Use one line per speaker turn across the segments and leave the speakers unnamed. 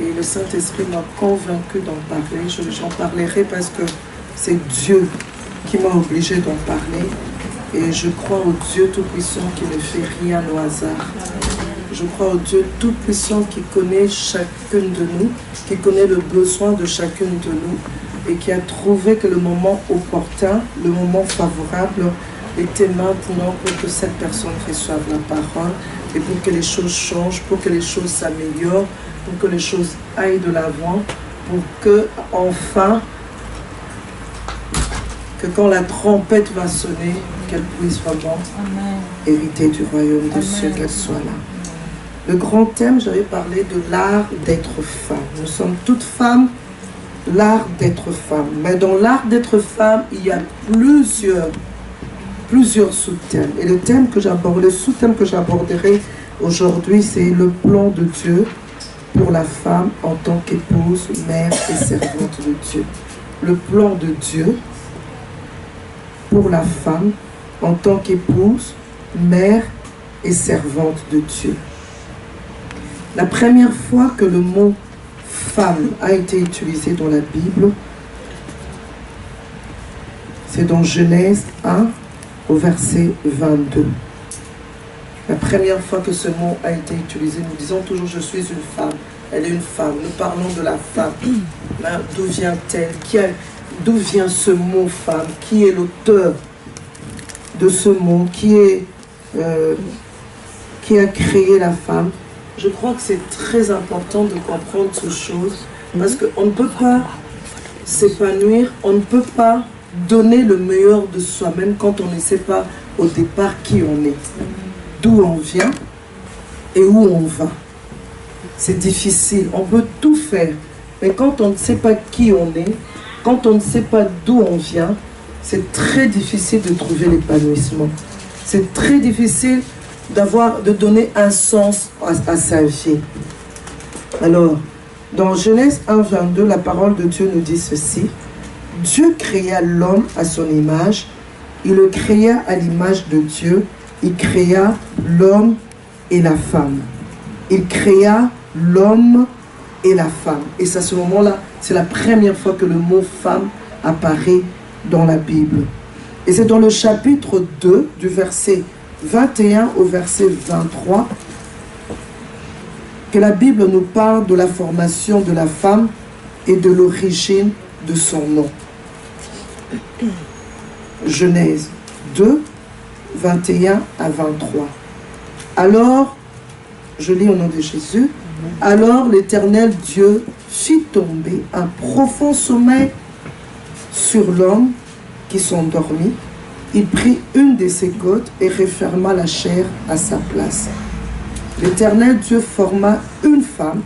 Et le Saint-Esprit m'a convaincu d'en parler. J'en parlerai parce que c'est Dieu qui m'a obligé d'en parler. Et je crois au Dieu Tout-Puissant qui ne fait rien au hasard. Je crois au Dieu Tout-Puissant qui connaît chacune de nous, qui connaît le besoin de chacune de nous et qui a trouvé que le moment opportun, le moment favorable était maintenant pour que cette personne reçoive la parole et pour que les choses changent, pour que les choses s'améliorent, pour que les choses aillent de l'avant, pour que enfin, que quand la trompette va sonner, qu'elle puisse vraiment hériter du royaume des cieux, qu'elle soit là. Le grand thème, j'avais parlé de l'art d'être femme. Nous sommes toutes femmes, l'art d'être femme. Mais dans l'art d'être femme, il y a plusieurs sous-thèmes. Et le thème que j'aborde, le sous-thème que j'aborderai aujourd'hui, c'est le plan de Dieu pour la femme en tant qu'épouse, mère et servante de Dieu. Le plan de Dieu pour la femme en tant qu'épouse, mère et servante de Dieu. La première fois que le mot femme a été utilisé dans la Bible, c'est dans Genèse 1 au verset 22. La première fois que ce mot a été utilisé, nous disons toujours je suis une femme, elle est une femme, nous parlons de la femme. D'où vient-elle? D'où vient ce mot femme? Qui est l'auteur de ce mot? Qui a créé la femme? Je crois que c'est très important de comprendre ces choses parce qu'on ne peut pas s'épanouir, on ne peut pas donner le meilleur de soi-même quand on ne sait pas au départ qui on est, d'où on vient et où on va. C'est difficile, on peut tout faire, mais quand on ne sait pas qui on est, quand on ne sait pas d'où on vient, c'est très difficile de trouver l'épanouissement. C'est très difficile de donner un sens à sa vie. Alors, dans Genèse 1, 22, la parole de Dieu nous dit ceci. Dieu créa l'homme à son image. Il le créa à l'image de Dieu. Il créa l'homme et la femme. Il créa l'homme et la femme. Et c'est à ce moment-là, c'est la première fois que le mot femme apparaît dans la Bible. Et c'est dans le chapitre 2, du verset 21 au verset 23, que la Bible nous parle de la formation de la femme et de l'origine de son nom. Genèse 2, 21 à 23. Alors, je lis au nom de Jésus, alors l'Éternel Dieu fit tomber un profond sommeil sur l'homme qui s'endormit. Il prit une de ses côtes et referma la chair à sa place. L'Éternel Dieu forma une femme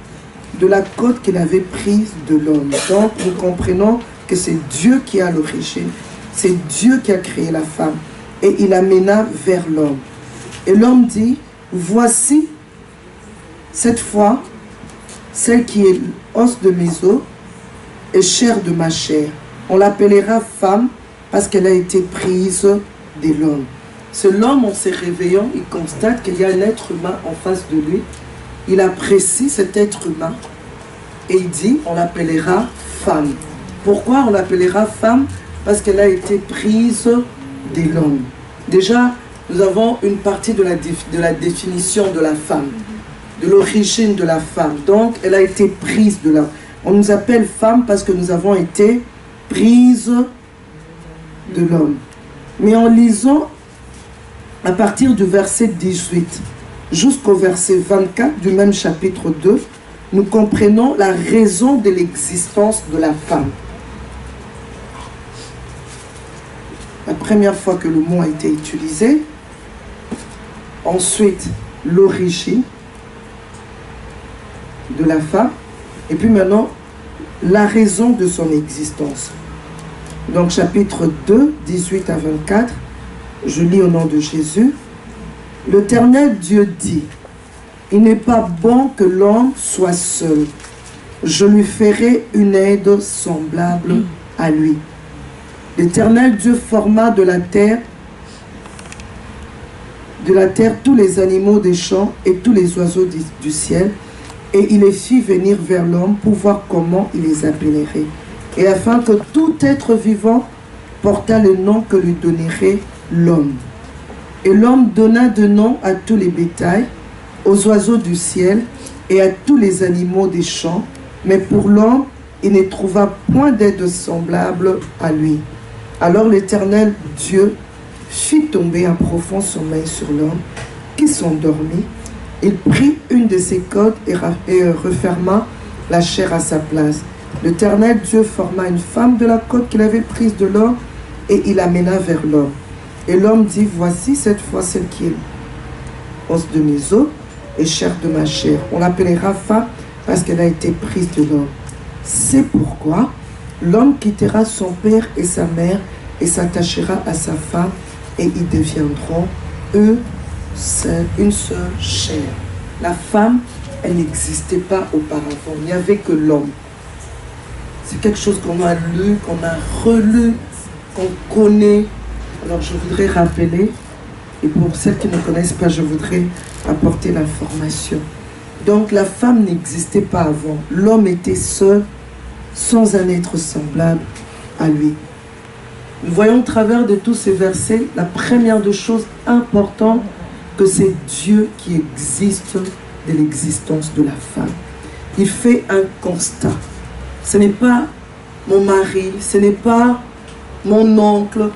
de la côte qu'il avait prise de l'homme. Donc nous comprenons que c'est Dieu qui a l'origine. C'est Dieu qui a créé la femme. Et il l'amena vers l'homme. Et l'homme dit, voici cette fois celle qui est os de mes os et chair de ma chair. On l'appellera femme parce qu'elle a été prise de l'homme. C'est l'homme, en se réveillant, il constate qu'il y a un être humain en face de lui. Il apprécie cet être humain et il dit, on l'appellera femme. Pourquoi on l'appellera femme? Parce qu'elle a été prise de l'homme. Déjà, nous avons une partie de la définition de la femme, de l'origine de la femme. Donc, elle a été prise de l'homme. On nous appelle femme parce que nous avons été prises de l'homme. Mais en lisant à partir du verset 18 jusqu'au verset 24 du même chapitre 2, nous comprenons la raison de l'existence de la femme. La première fois que le mot a été utilisé, ensuite l'origine de la femme, et puis maintenant la raison de son existence. Donc chapitre 2, 18 à 24, je lis au nom de Jésus. L'Éternel Dieu dit, il n'est pas bon que l'homme soit seul. Je lui ferai une aide semblable à lui. L'Éternel Dieu forma de la terre tous les animaux des champs et tous les oiseaux du ciel, Et il les fit venir vers l'homme pour voir comment il les appellerait. Et afin que tout être vivant portât le nom que lui donnerait l'homme. Et l'homme donna de nom à tous les bétails, aux oiseaux du ciel et à tous les animaux des champs. Mais pour l'homme, il ne trouva point d'aide semblable à lui. Alors l'Éternel Dieu fit tomber un profond sommeil sur l'homme qui s'endormit. Il prit une de ses cordes et referma la chair à sa place. L'Éternel Dieu forma une femme de la côte qu'il avait prise de l'homme et il l'amena vers l'homme. Et l'homme dit, voici cette fois celle qui est os de mes os et chair de ma chair. On l'appellera femme parce qu'elle a été prise de l'homme. C'est pourquoi l'homme quittera son père et sa mère et s'attachera à sa femme et ils deviendront eux une seule chair. La femme, elle n'existait pas auparavant. Il n'y avait que l'homme. C'est quelque chose qu'on a lu, qu'on a relu, qu'on connaît. Alors je voudrais rappeler, et pour celles qui ne connaissent pas, je voudrais apporter l'information. Donc la femme n'existait pas avant. L'homme était seul, sans un être semblable à lui. Nous voyons au travers de tous ces versets, la première des choses importantes, que c'est Dieu qui existe de l'existence de la femme. Il fait un constat. Ce n'est pas mon mari, ce n'est pas mon oncle,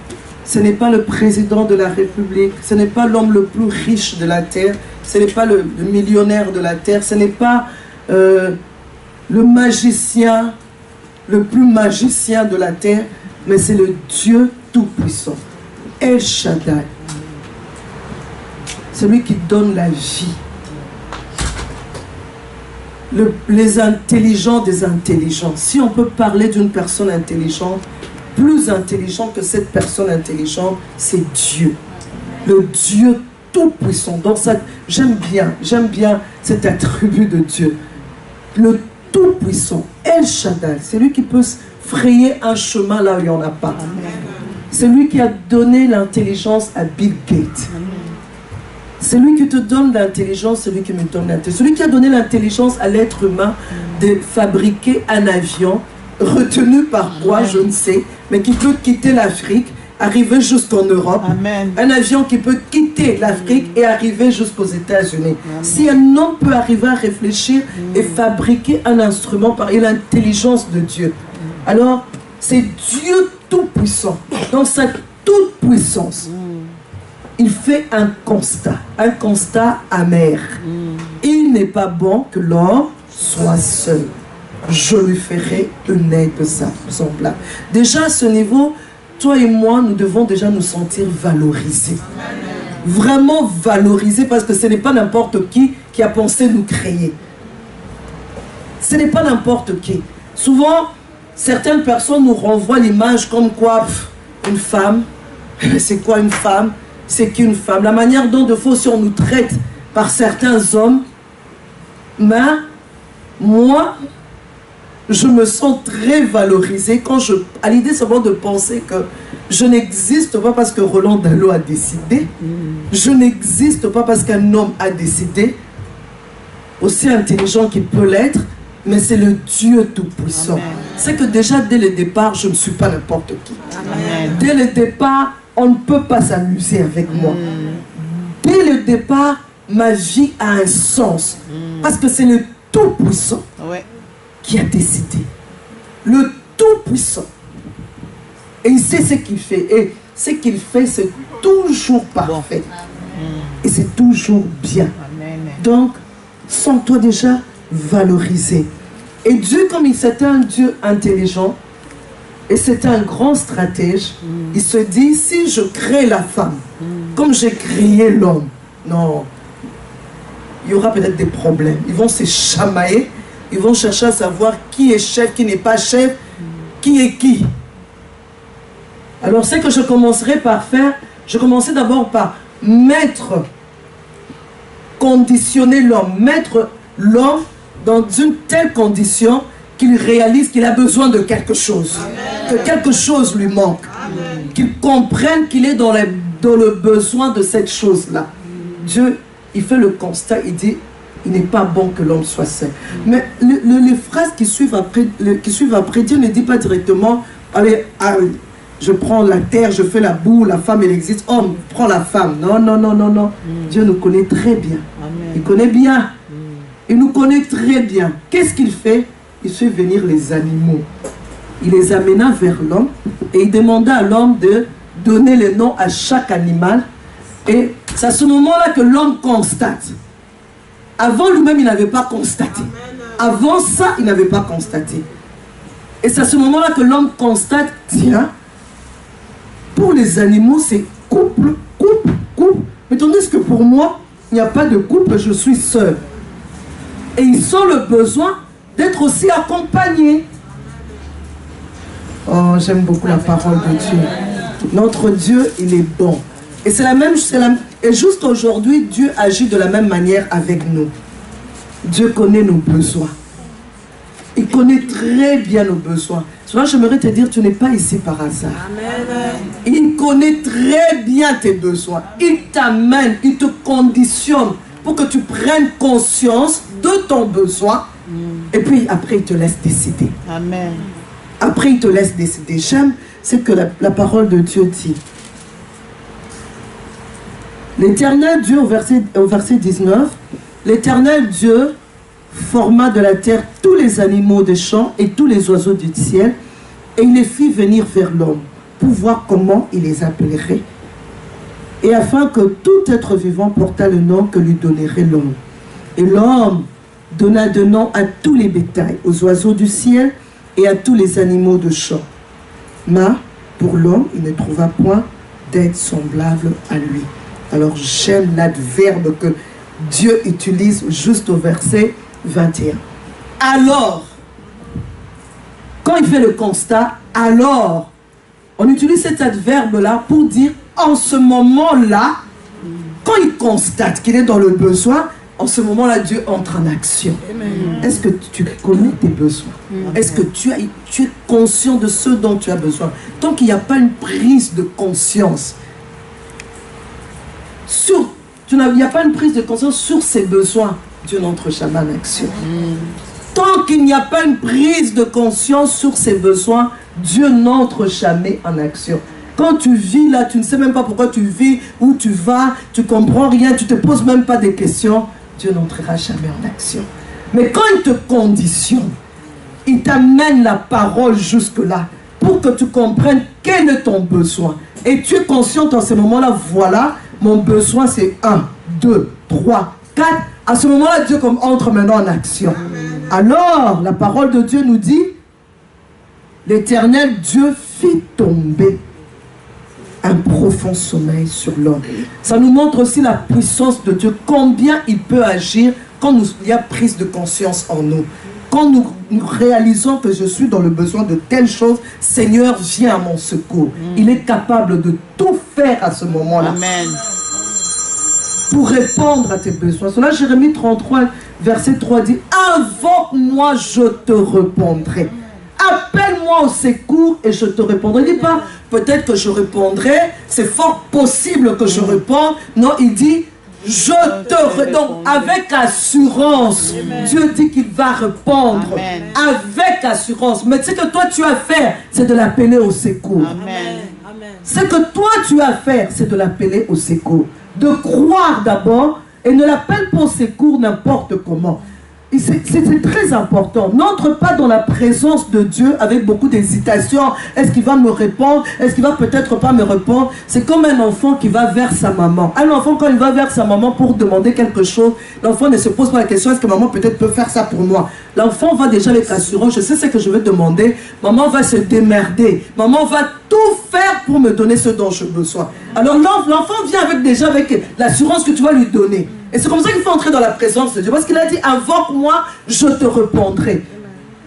ce n'est pas le président de la République, ce n'est pas l'homme le plus riche de la terre, ce n'est pas le millionnaire de la terre, ce n'est pas le magicien, le plus magicien de la terre, mais c'est le Dieu Tout-Puissant, El Shaddai. Celui qui donne la vie. Les intelligents des intelligents. Si on peut parler d'une personne intelligente, plus intelligent que cette personne intelligente, c'est Dieu. Le Dieu Tout-Puissant. Donc j'aime bien cet attribut de Dieu. Le Tout-Puissant, El Shaddai, c'est lui qui peut frayer un chemin là où il n'y en a pas. C'est lui qui a donné l'intelligence à Bill Gates. C'est lui qui te donne l'intelligence, c'est lui qui me donne l'intelligence. Celui qui a donné l'intelligence à l'être humain de fabriquer un avion retenu par quoi, je ne sais, mais qui peut quitter l'Afrique, arriver jusqu'en Europe.
Amen. Un
avion qui peut quitter l'Afrique et arriver jusqu'aux États-Unis. Si un homme peut arriver à réfléchir et fabriquer un instrument par l'intelligence de Dieu, alors c'est Dieu Tout-Puissant. Dans sa toute-puissance, il fait un constat amer. Il n'est pas bon que l'homme soit seul. Je lui ferai une aide semblable. Déjà à ce niveau, toi et moi, nous devons déjà nous sentir valorisés. Vraiment valorisés, parce que ce n'est pas n'importe qui a pensé nous créer. Ce n'est pas n'importe qui. Souvent, certaines personnes nous renvoient l'image comme quoi, une femme, c'est quoi une femme? C'est qu'une femme. La manière dont de fois si on nous traite par certains hommes, mais moi, je me sens très valorisée quand à l'idée seulement de penser que je n'existe pas parce que Roland Dallot a décidé, je n'existe pas parce qu'un homme a décidé, aussi intelligent qu'il peut l'être, mais c'est le Dieu Tout-Puissant. C'est que déjà dès le départ, je ne suis pas n'importe qui. Amen. Dès le départ, on ne peut pas s'amuser avec moi. Dès le départ, ma vie a un sens. Parce que c'est le Tout-Puissant qui a décidé. Le Tout-Puissant. Et il sait ce qu'il fait. Et ce qu'il fait, c'est toujours parfait. Et c'est toujours bien. Donc, sens-toi déjà valorisé. Et Dieu, comme c'était un Dieu intelligent, et c'est un grand stratège, il se dit, si je crée la femme, comme j'ai créé l'homme, non, il y aura peut-être des problèmes. Ils vont se chamailler, ils vont chercher à savoir qui est chef, qui n'est pas chef, qui est qui. Alors, ce que je commencerai par faire, je commencerai d'abord par conditionner l'homme, mettre l'homme dans une telle condition qu'il réalise qu'il a besoin de quelque chose. Amen. Que quelque chose lui manque. Qu'il comprenne qu'il est dans le besoin de cette chose-là. Dieu, il fait le constat, il dit, Il n'est pas bon que l'homme soit seul. Mais les phrases qui suivent après, Dieu ne dit pas directement, allez, je prends la terre, je fais la boue, la femme elle existe, homme, prends la femme. Non, non, non, non, non. Dieu nous connaît très bien. Amen. Il connaît bien. Il nous connaît très bien. Qu'est-ce qu'il fait? Il fait venir les animaux. Il les amena vers l'homme et il demanda à l'homme de donner les noms à chaque animal. Et c'est à ce moment-là que l'homme constate. Avant lui-même, il n'avait pas constaté. Avant ça, il n'avait pas constaté. Et c'est à ce moment-là que l'homme constate, tiens, pour les animaux, c'est couple, couple, couple. Mais tandis que pour moi, il n'y a pas de couple, je suis seul. Et ils ont le besoin d'être aussi accompagnés. Oh, j'aime beaucoup la parole de Dieu. Notre Dieu, il est bon. Et c'est la même chose. Et juste aujourd'hui, Dieu agit de la même manière avec nous. Dieu connaît nos besoins. Il connaît très bien nos besoins. Souvent, j'aimerais te dire, tu n'es pas ici par hasard. Amen. Il connaît très bien tes besoins. Il t'amène, il te conditionne pour que tu prennes conscience de ton besoin. Et puis, après, il te laisse décider. Amen. Après, il te laisse décider. J'aime ce que la parole de Dieu dit. L'Éternel Dieu, au verset 19, l'Éternel Dieu forma de la terre tous les animaux des champs et tous les oiseaux du ciel, et il les fit venir vers l'homme, pour voir comment il les appellerait, et afin que tout être vivant portât le nom que lui donnerait l'homme. Et l'homme donna de nom à tous les bétails, aux oiseaux du ciel et à tous les animaux de champ. Mais pour l'homme, il ne trouva point d'aide semblable à lui. Alors j'aime l'adverbe que Dieu utilise juste au verset 21. Alors, quand il fait le constat, alors, on utilise cet adverbe-là pour dire en ce moment-là, quand il constate qu'il est dans le besoin, en ce moment-là, Dieu entre en action. Est-ce que tu connais tes besoins? Est-ce que tu es conscient de ce dont tu as besoin? Tant qu'il n'y a pas une prise de conscience, il n'y a pas une prise de conscience sur ses besoins, Dieu n'entre jamais en action. Tant qu'il n'y a pas une prise de conscience sur ses besoins, Dieu n'entre jamais en action. Quand tu vis là, tu ne sais même pas pourquoi tu vis, où tu vas, tu ne comprends rien, tu ne te poses même pas des questions, Dieu n'entrera jamais en action. Mais quand il te conditionne, il t'amène la parole jusque-là pour que tu comprennes quel est ton besoin. Et tu es conscient en ce moment-là, voilà, mon besoin c'est 1, 2, 3, 4. À ce moment-là, Dieu entre maintenant en action. Alors, la parole de Dieu nous dit, l'Éternel Dieu fit tomber un profond sommeil sur l'homme. Ça nous montre aussi la puissance de Dieu, combien il peut agir quand il y a prise de conscience en nous. Quand nous réalisons que je suis dans le besoin de telle chose, Seigneur, viens à mon secours. Il est capable de tout faire à ce moment-là. Amen. Pour répondre à tes besoins. Cela, Jérémie 33, verset 3 dit, invoque-moi, je te répondrai. Appelle-moi au secours et je te répondrai. Il ne dit pas, peut-être que je répondrai, c'est fort possible que je réponde. Non, il dit, je te réponds avec assurance. Amen. Dieu dit qu'il va répondre. Amen. Avec assurance. Mais ce que toi tu as à faire, c'est de l'appeler au secours. Amen. Ce que toi tu as à faire, c'est de l'appeler au secours. De croire d'abord et ne l'appelle pas au secours n'importe comment. C'est très important. N'entre pas dans la présence de Dieu avec beaucoup d'hésitation. Est-ce qu'il va me répondre? Est-ce qu'il va peut-être pas me répondre? C'est comme un enfant qui va vers sa maman. Un enfant, quand il va vers sa maman pour demander quelque chose, l'enfant ne se pose pas la question, est-ce que maman peut-être peut faire ça pour moi? L'enfant va déjà avec assurance, je sais ce que je vais demander. Maman va se démerder. Maman va tout faire pour me donner ce dont j'ai besoin. Alors l'enfant vient déjà avec l'assurance que tu vas lui donner. Et c'est comme ça qu'il faut entrer dans la présence de Dieu. Parce qu'il a dit, invoque-moi, je te répondrai.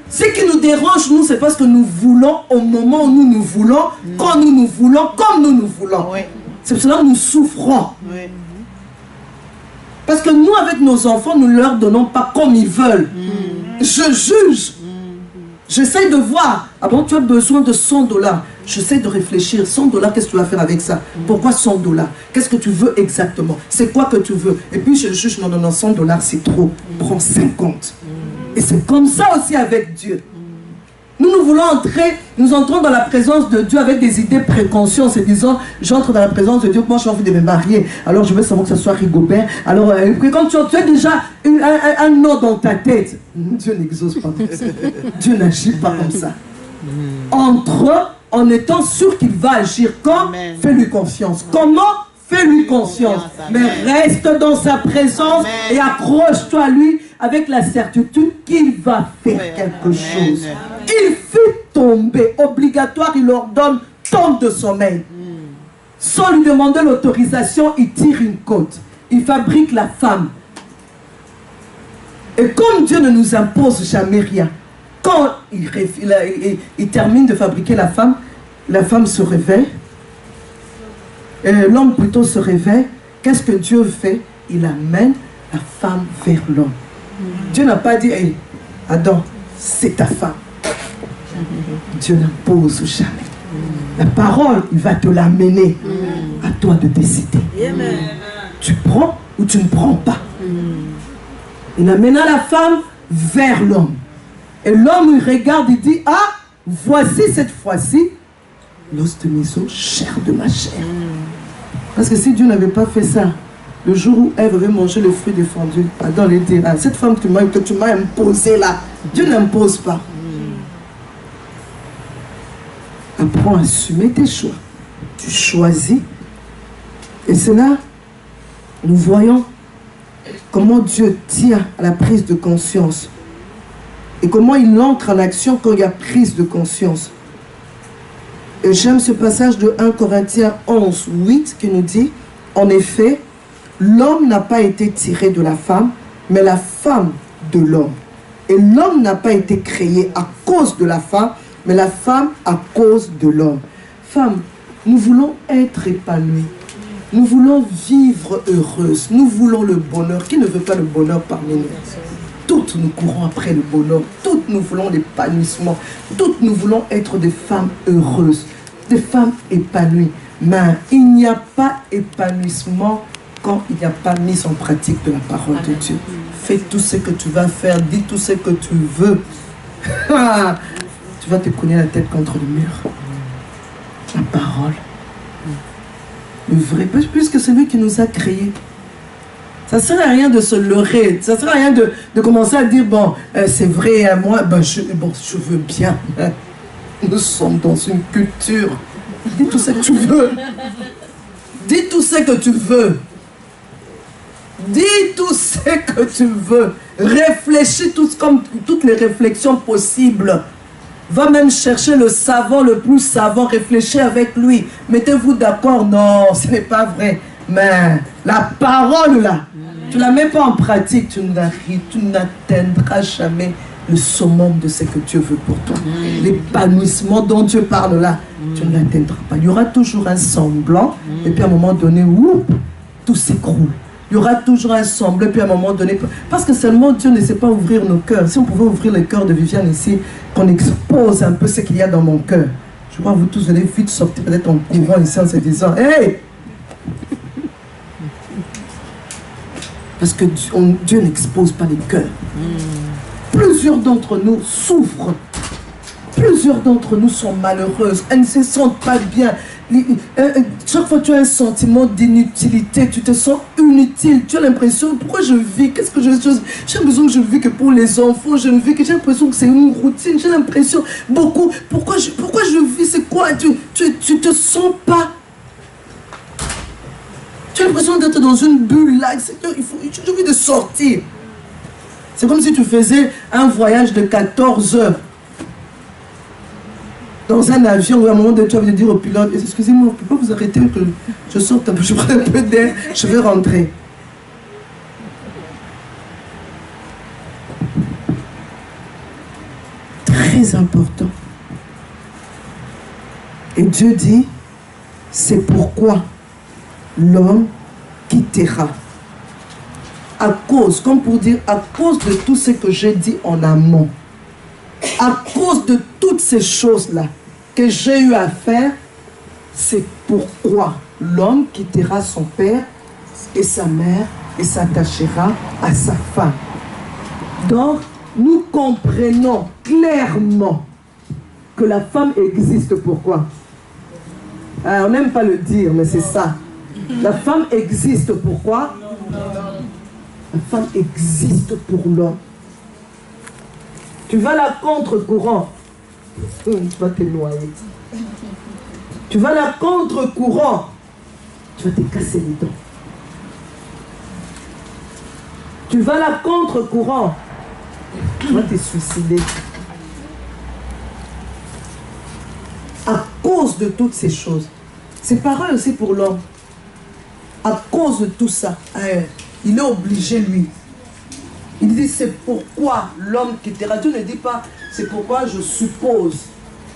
Ce qui nous dérange, nous, c'est parce que nous voulons au moment où nous voulons, quand nous voulons, comme nous voulons. C'est pour cela que nous souffrons. Parce que nous, avec nos enfants, nous ne leur donnons pas comme ils veulent. Je juge. J'essaye de voir. Ah bon, tu as besoin de $100. J'essaie de réfléchir. 100 $, qu'est-ce que tu vas faire avec ça? Pourquoi 100 $? Qu'est-ce que tu veux exactement? C'est quoi que tu veux? Et puis je juge, non, non, non, 100 $ c'est trop. Prends 50. Et c'est comme ça aussi avec Dieu. Nous voulons entrer, nous entrons dans la présence de Dieu avec des idées préconçues en se disant, j'entre dans la présence de Dieu, moi j'ai envie de me marier, alors je veux savoir que ce soit Rigobert. Alors, quand tu as déjà un nom dans ta tête, Dieu n'exauce pas comme ça. Dieu n'agit pas comme ça. Entre en étant sûr qu'il va agir quand, fais-lui confiance. Comment? Fais-lui confiance. Mais reste dans sa présence et accroche-toi à lui avec la certitude qu'il va faire quelque chose. Il fut tombé, obligatoire, il leur donne tant de sommeil. Sans lui demander l'autorisation, il tire une côte. Il fabrique la femme. Et comme Dieu ne nous impose jamais rien, quand il termine de fabriquer la femme se réveille, l'homme plutôt se réveille. Qu'est-ce que Dieu fait? Il amène la femme vers l'homme. Dieu n'a pas dit, hey, Adam, c'est ta femme. Dieu n'impose jamais. La parole, il va te l'amener. À toi de décider. Tu prends ou tu ne prends pas. Il amena la femme vers l'homme. Et l'homme, il regarde, il dit, ah, voici cette fois-ci l'os de mes os, chair de ma chair. Parce que si Dieu n'avait pas fait ça, le jour où Ève avait mangé le fruit défendu, Adam allait dire, ah, cette femme que tu m'as imposée là, Dieu n'impose pas. Apprends à assumer tes choix. Tu choisis. Et c'est là, nous voyons comment Dieu tient à la prise de conscience. Et comment il entre en action quand il y a prise de conscience. Et j'aime ce passage de 1 Corinthiens 11, 8 qui nous dit, en effet, l'homme n'a pas été tiré de la femme, mais la femme de l'homme. Et l'homme n'a pas été créé à cause de la femme, mais la femme à cause de l'homme. Femme, nous voulons être épanouis. Nous voulons vivre heureuses. Nous voulons le bonheur. Qui ne veut pas le bonheur parmi nous? Toutes nous courons après le bonheur. Toutes nous voulons l'épanouissement. Toutes nous voulons être des femmes heureuses. Des femmes épanouies. Mais il n'y a pas épanouissement quand il n'y a pas mise en pratique de la parole de Dieu. Fais tout ce que tu vas faire. Dis tout ce que tu veux. Tu vas te cogner la tête contre le mur. La parole. Le vrai. Puisque c'est lui qui nous a créés. Ça ne sert à rien de se leurrer. Ça ne sert à rien de commencer à dire, bon, c'est vrai, moi, ben, je veux bien. Nous sommes dans une culture. Dis tout ce que tu veux. Dis tout ce que tu veux. Dis tout ce que tu veux. Réfléchis comme toutes les réflexions possibles. Va même chercher le savant le plus savant. Réfléchis avec lui. Mettez-vous d'accord. Non, ce n'est pas vrai. Mais la parole là, tu ne la mets pas en pratique, tu n'atteindras jamais le summum de ce que Dieu veut pour toi. L'épanouissement dont Dieu parle là, tu ne l'atteindras pas. Il y aura toujours un semblant, et puis à un moment donné, tout s'écroule. Il y aura toujours un semblant, et puis à un moment donné, parce que seulement Dieu ne sait pas ouvrir nos cœurs. Si on pouvait ouvrir le cœur de Viviane ici, qu'on expose un peu ce qu'il y a dans mon cœur, je crois que vous tous allez vite sortir peut-être en courant ici en se disant, hey! Parce que Dieu n'expose pas les cœurs. Plusieurs d'entre nous souffrent. Plusieurs d'entre nous sont malheureuses. Elles ne se sentent pas bien. Chaque fois que tu as un sentiment d'inutilité, tu te sens inutile. Tu as l'impression, pourquoi je vis? Qu'est-ce que j'ai l'impression que je vis que pour les enfants. Je ne vis que j'ai l'impression que c'est une routine. J'ai l'impression beaucoup. Pourquoi je vis? C'est quoi? Tu te sens pas. Tu as l'impression d'être dans une bulle là. J'ai envie de sortir. C'est comme si tu faisais un voyage de 14 heures. Dans un avion, où à un moment donné, tu vas dire au pilote, excusez-moi, pourquoi vous arrêtez que je sorte un peu, je prends un peu d'air, je vais rentrer. Très important. Et Dieu dit, c'est pourquoi l'homme quittera. À cause, comme pour dire, à cause de tout ce que j'ai dit en amont, à cause de toutes ces choses-là, que j'ai eu à faire, c'est pourquoi l'homme quittera son père et sa mère et s'attachera à sa femme. Donc, nous comprenons clairement que la femme existe. Pourquoi? On n'aime pas le dire, mais c'est ça. La femme existe. Pourquoi? La femme existe pour l'homme. Tu vas la contre-courant, tu vas te noyer. Tu vas la contre-courant, tu vas te casser les dents. Tu vas la contre-courant, tu vas te suicider. À cause de toutes ces choses. C'est pareil aussi pour l'homme. À cause de tout ça, il est obligé, lui. Il dit, c'est pourquoi l'homme quittera. Dieu ne dit pas, c'est pourquoi je suppose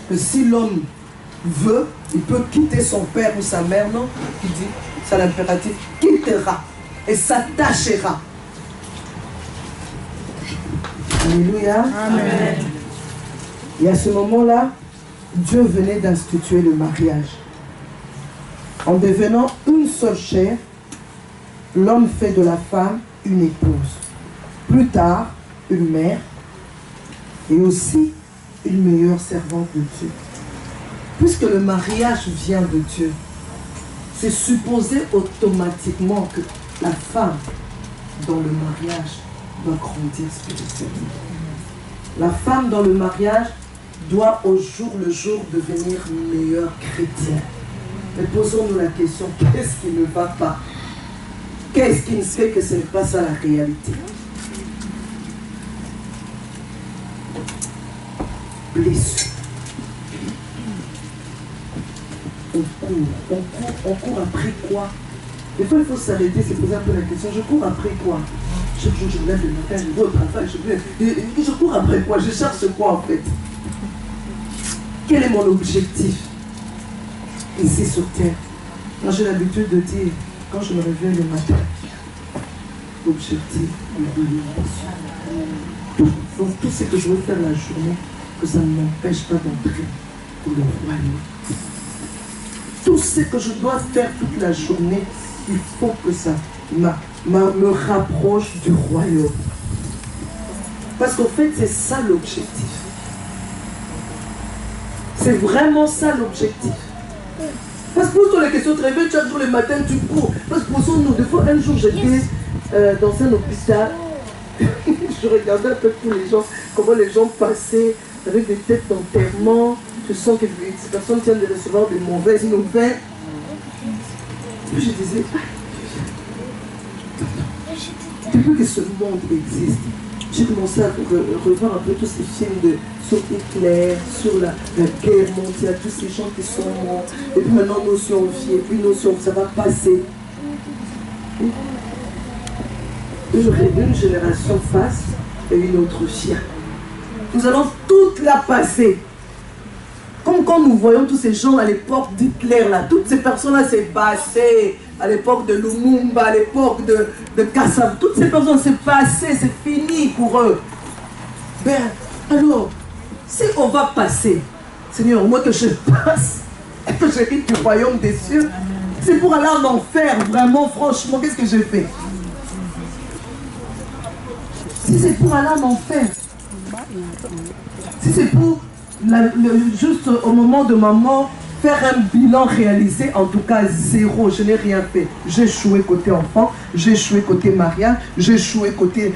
que si l'homme veut, il peut quitter son père ou sa mère. Non, il dit, c'est l'impératif, quittera et s'attachera. Alléluia. Amen. Et à ce moment-là, Dieu venait d'instituer le mariage. En devenant une seule chair, l'homme fait de la femme une épouse. Plus tard, une mère et aussi une meilleure servante de Dieu. Puisque le mariage vient de Dieu, c'est supposé automatiquement que la femme dans le mariage doit grandir spirituellement. La femme dans le mariage doit au jour le jour devenir meilleure chrétienne. Mais posons-nous la question, qu'est-ce qui ne va pas? Qu'est-ce qui ne fait que ce n'est pas ça la réalité? Blessure. On court après quoi? Des fois, il faut s'arrêter, se poser un peu la question, je cours après quoi? Chaque jour, je me lève le matin, je vais au travail, je cours après quoi? Je cherche quoi en fait? Quel est mon objectif ici sur terre? Moi, j'ai l'habitude de dire, quand je me réveille le matin, l'objectif est de l'émission. Donc, tout ce que je veux faire la journée, que ça ne m'empêche pas d'entrer pour le royaume. Tout ce que je dois faire toute la journée, il faut que ça me rapproche du royaume. Parce qu'en fait, c'est ça l'objectif. C'est vraiment ça l'objectif. Parce que pose-toi la question, tu te réveilles chaque jour le matin, tu cours. Parce que posons-nous, des fois, un jour, j'étais dans un hôpital. Je regardais un peu tous les gens, comment les gens passaient avec des têtes d'enterrement. Je sens que ces personnes viennent de recevoir de mauvaises nouvelles. Puis je disais, depuis que ce monde existe, j'ai commencé à revoir un peu tous ces films sur Hitler, sur la guerre mondiale, tous ces gens qui sont morts. Et puis maintenant, nous sommes fiers, puis nous sommes, ça va passer. Une génération passe et une autre vient. Nous allons toute la passer. Comme quand nous voyons tous ces gens à l'époque d'Hitler, là, toutes ces personnes-là, c'est passé. À l'époque de Lumumba, à l'époque de Kassab, toutes ces personnes, c'est passé, c'est fini pour eux. Ben, alors, si on va passer, Seigneur, au moins que je passe, et que j'hérite du royaume des cieux, c'est pour aller en enfer, vraiment, franchement, qu'est-ce que j'ai fait? Si c'est pour aller en enfer, si c'est pour juste au moment de ma mort, faire un bilan réalisé, en tout cas zéro, je n'ai rien fait. J'ai échoué côté enfant, j'ai échoué côté mariage, j'ai échoué côté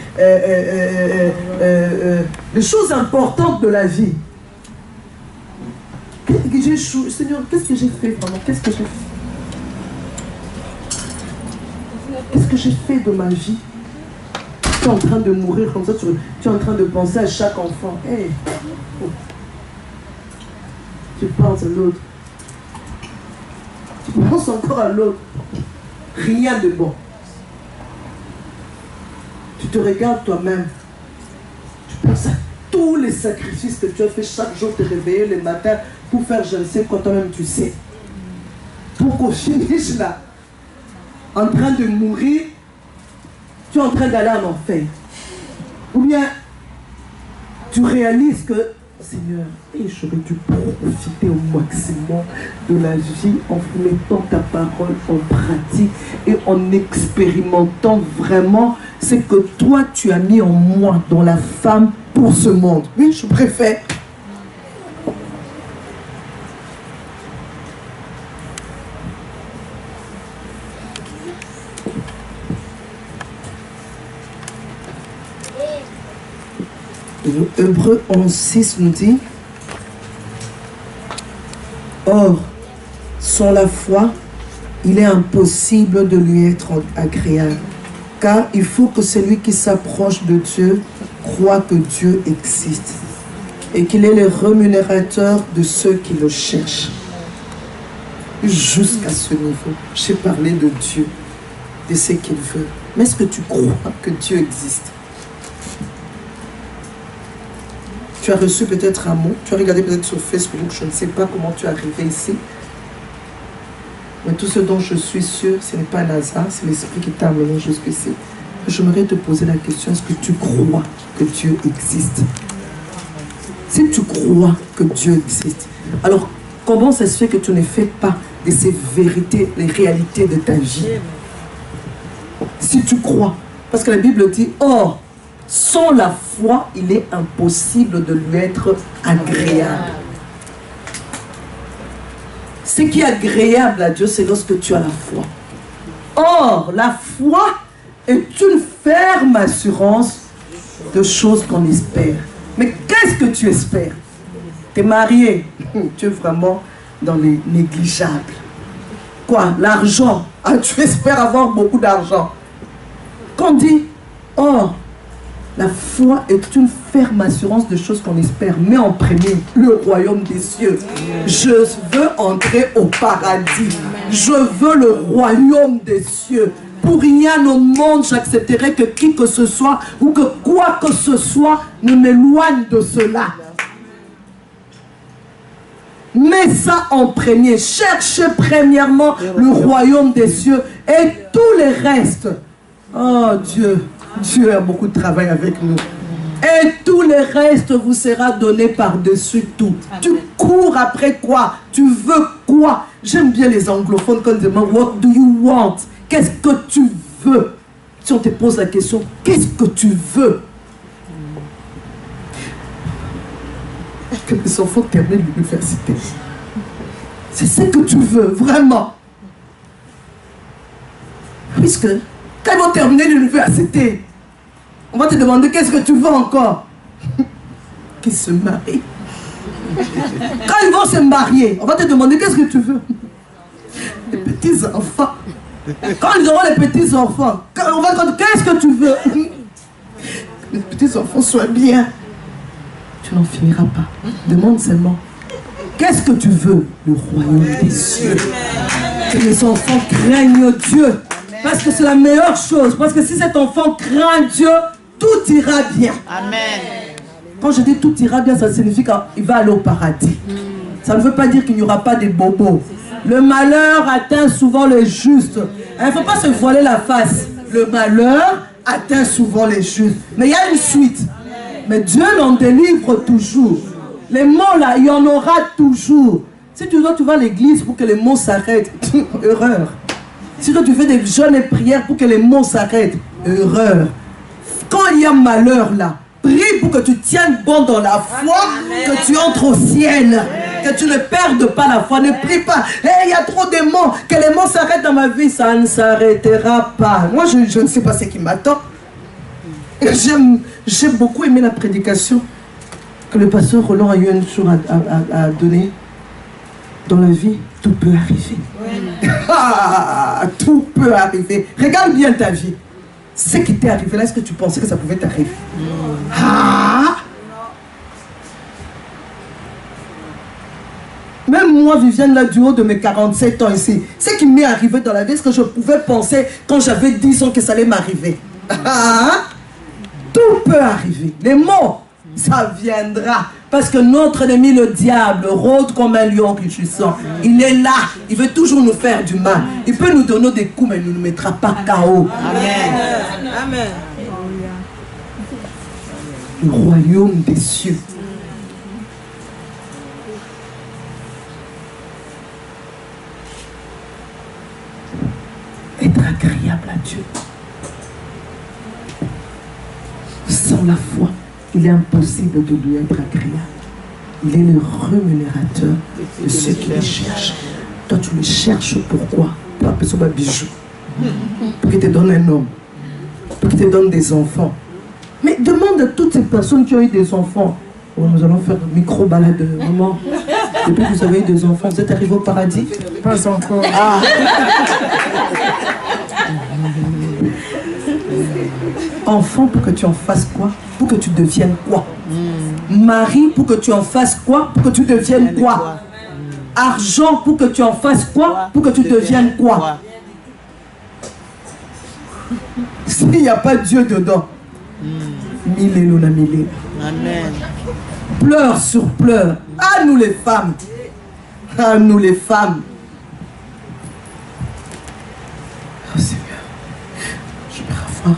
les choses importantes de la vie. J'ai échoué, Seigneur, qu'est-ce que j'ai fait vraiment? Qu'est-ce que j'ai fait? Qu'est-ce que j'ai fait de ma vie? Tu es en train de mourir comme ça, tu es en train de penser à chaque enfant. Hey. Oh. Tu penses à l'autre. Tu penses encore à l'autre. Rien de bon. Tu te regardes toi-même. Tu penses à tous les sacrifices que tu as fait chaque jour, te réveiller le matin pour faire je ne sais quoi, toi-même tu sais. Pour qu'on finisse là, en train de mourir, tu es en train d'aller en enfer. Ou bien, tu réalises que Seigneur, et j'aurais dû profiter au maximum de la vie en mettant ta parole en pratique et en expérimentant vraiment ce que toi tu as mis en moi, dans la femme pour ce monde. Oui, je préfère. Hébreux 11:6 nous dit: or, sans la foi, il est impossible de lui être agréable, car il faut que celui qui s'approche de Dieu croit que Dieu existe et qu'il est le rémunérateur de ceux qui le cherchent. Jusqu'à ce niveau, j'ai parlé de Dieu, de ce qu'il veut. Mais est-ce que tu crois que Dieu existe? Tu as reçu peut-être un mot, tu as regardé peut-être sur Facebook, je ne sais pas comment tu es arrivé ici. Mais tout ce dont je suis sûr, ce n'est pas un hasard, c'est l'Esprit qui t'a amené jusqu'ici. J'aimerais te poser la question, est-ce que tu crois que Dieu existe? Si tu crois que Dieu existe, alors comment ça se fait que tu ne fais pas de ces vérités, les réalités de ta vie? Si tu crois, parce que la Bible dit, or, sans la foi, il est impossible de lui être agréable. Ce qui est agréable à Dieu, c'est lorsque tu as la foi. Or, la foi est une ferme assurance de choses qu'on espère. Mais qu'est-ce que tu espères? Tu es marié, tu es vraiment dans les négligeables. Quoi? L'argent. Ah, tu espères avoir beaucoup d'argent. Qu'on dit, or, la foi est une ferme assurance de choses qu'on espère. Mais en premier, le royaume des cieux. Je veux entrer au paradis. Je veux le royaume des cieux. Pour rien au monde, j'accepterai que qui que ce soit ou que quoi que ce soit ne m'éloigne de cela. Mets ça en premier. Cherchez premièrement le royaume des cieux et tous les restes. Oh Dieu. Dieu a beaucoup de travail avec nous. Et tous les restes vous sera donné par-dessus tout. Tu cours après quoi? Tu veux quoi? J'aime bien les anglophones quand ils demandent what do you want? Qu'est-ce que tu veux? Si on te pose la question, qu'est-ce que tu veux? Que les enfants terminent l'université. C'est ce que tu veux, vraiment. Puisque quand ils vont terminer l'université, on va te demander qu'est-ce que tu veux encore. Qu'ils se marient. Quand ils vont se marier, on va te demander qu'est-ce que tu veux. Les petits-enfants. Quand ils auront les petits-enfants, on va te demander qu'est-ce que tu veux. Les petits-enfants soient bien. Tu n'en finiras pas. Demande seulement, qu'est-ce que tu veux? Le royaume des cieux. Que les enfants craignent Dieu. Parce que c'est la meilleure chose. Parce que si cet enfant craint Dieu, tout ira bien. Amen. Quand je dis tout ira bien, ça signifie qu'il va aller au paradis. Ça ne veut pas dire qu'il n'y aura pas des bobos. Le malheur atteint souvent les justes. Il ne faut pas se voiler la face. Le malheur atteint souvent les justes. Mais il y a une suite. Mais Dieu l'en délivre toujours. Les mots là, il y en aura toujours. Si tu dois, tu vas à l'église pour que les mots s'arrêtent. Erreur. Si tu fais des jeûnes et prières pour que les mots s'arrêtent. Erreur. Quand il y a malheur là, prie pour que tu tiennes bon dans la foi, que tu entres au ciel, que tu ne perdes pas la foi. Ne prie pas. Il y a trop de mots, que les mots s'arrêtent dans ma vie. Ça ne s'arrêtera pas. Moi, je ne sais pas ce qui m'attend. J'ai beaucoup aimé la prédication que le pasteur Roland a eu un jour à donner. Dans la vie, tout peut arriver. Ah, tout peut arriver. Regarde bien ta vie. Ce qui t'est arrivé là, est-ce que tu pensais que ça pouvait t'arriver? Ah! Même moi, Viviane, là, du haut de mes 47 ans ici, ce qui m'est arrivé dans la vie, est-ce que je pouvais penser quand j'avais 10 ans que ça allait m'arriver? Ah! Tout peut arriver. Les mots, ça viendra. Parce que notre ennemi, le diable, rôde comme un lion rugissant. Il est là. Il veut toujours nous faire du mal. Il peut nous donner des coups, mais il ne nous mettra pas KO. Amen. Amen. Le royaume des cieux. agréable à Dieu. Sans la foi, il est impossible de lui être agréable. Il est le rémunérateur de ceux qui le cherchent. Toi, tu le cherches pourquoi? Pour appeler ça un bijou. Pour qu'il te donne un homme. Pour qu'il te donne des enfants. Mais demande à toutes ces personnes qui ont eu des enfants. Oh, nous allons faire une micro-balade, maman. Depuis que vous avez eu des enfants, vous êtes arrivé au paradis?
Pas encore.
Ah. Enfant, pour que tu en fasses quoi? Pour que tu deviennes quoi? Mari, pour que tu en fasses quoi? Pour que tu deviennes quoi? Argent, pour que tu en fasses quoi? Pour que tu deviennes quoi? S'il n'y a pas Dieu dedans, mille et l'on a mille.
Amen.
Pleurs sur pleurs. À nous les femmes. À nous les femmes. Oh Seigneur, je vais avoir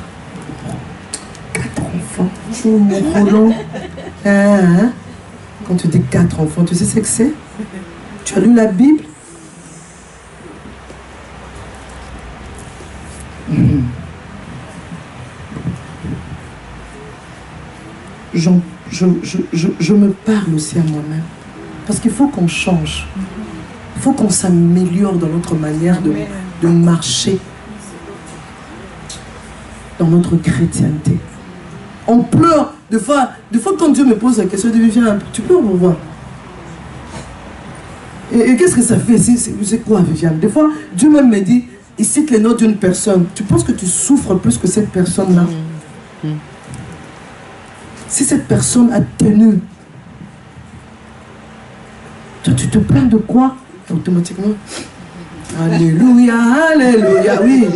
4 enfants. Oh mon Roland. Hein? Quand tu dis 4 enfants, tu sais ce que c'est? Tu as lu la Bible? Je me parle aussi à moi-même. Parce qu'il faut qu'on change. Il faut qu'on s'améliore dans notre manière de marcher dans notre chrétienté. On pleure. Des fois, quand Dieu me pose la question, je dis, viens, tu pleures pour voir. Et qu'est-ce que ça fait? C'est quoi, Viviane? Des fois, Dieu même me dit, il cite les noms d'une personne. Tu penses que tu souffres plus que cette personne-là? Si cette personne a tenu, toi, tu te plains de quoi? Automatiquement. Alléluia, alléluia, oui.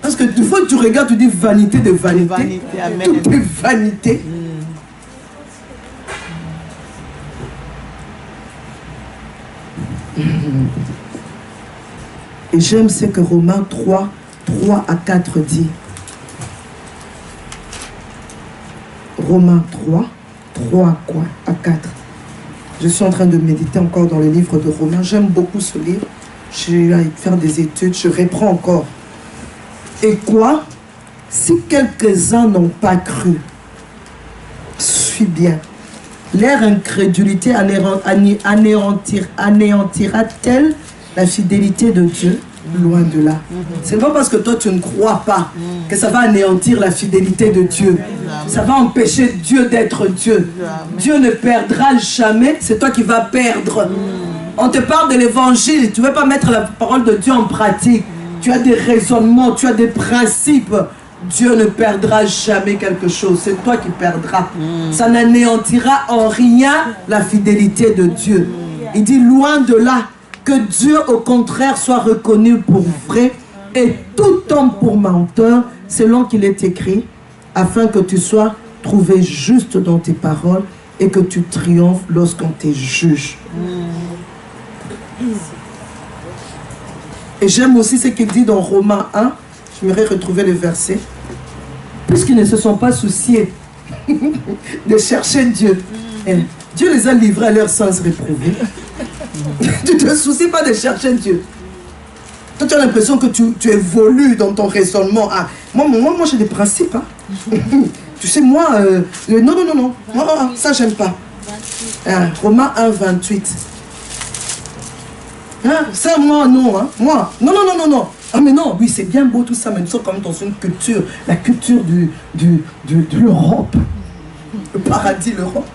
Parce que des fois, tu regardes, tu dis vanité de vanité.
Vanité, amen.
Tout est vanité. Et j'aime ce que Romains 3 à 4 dit. Romains 3 à 4. Je suis en train de méditer encore dans le livre de Romains. J'aime beaucoup ce livre. Je vais faire des études, je reprends encore. Et quoi? Si quelques-uns n'ont pas cru, suis bien. Leur incrédulité anéantira-t-elle la fidélité de Dieu? Loin de là. C'est pas parce que toi tu ne crois pas que ça va anéantir la fidélité de Dieu. Ça va empêcher Dieu d'être Dieu. Dieu ne perdra jamais, c'est toi qui vas perdre. On te parle de l'évangile, tu ne veux pas mettre la parole de Dieu en pratique. Tu as des raisonnements, tu as des principes. Dieu ne perdra jamais quelque chose, c'est toi qui perdras. Ça n'anéantira en rien la fidélité de Dieu. Il dit loin de là, que Dieu au contraire soit reconnu pour vrai et tout homme pour menteur, selon qu'il est écrit, afin que tu sois trouvé juste dans tes paroles et que tu triomphes lorsqu'on te juge. Et j'aime aussi ce qu'il dit dans Romains 1, j'aimerais retrouver le verset, puisqu'ils ne se sont pas souciés de chercher Dieu. Et Dieu les a livrés à leur sens réprouvé. Tu ne te soucies pas de chercher Dieu. Toi, tu as l'impression que tu évolues dans ton raisonnement. Ah, moi j'ai des principes. Hein. Tu sais, moi, non. Ça, j'aime pas. Romains 1, 28. Ça, moi, non. Hein. Moi, non. Ah, mais non, oui, c'est bien beau tout ça, mais nous sommes quand même dans une culture, la culture de l'Europe. Le paradis, l'Europe.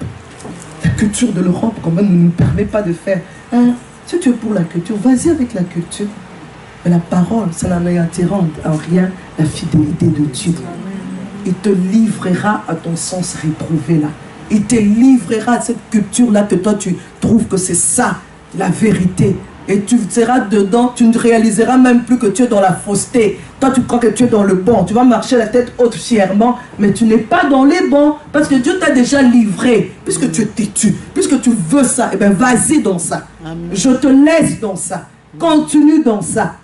La culture de l'Europe, quand même, ne nous permet pas de faire. Hein? Si tu es pour la culture, vas-y avec la culture. Mais la parole, ça n'anéantira en rien la fidélité de Dieu. Il te livrera à ton sens réprouvé là. Il te livrera à cette culture-là que toi tu trouves que c'est ça, la vérité. Et tu seras dedans, tu ne réaliseras même plus que tu es dans la fausseté. Toi, tu crois que tu es dans le bon. Tu vas marcher la tête haute fièrement, mais tu n'es pas dans les bons. Parce que Dieu t'a déjà livré. Puisque tu es têtu, puisque tu veux ça, eh bien, vas-y dans ça. Amen. Je te laisse dans ça. Continue dans ça.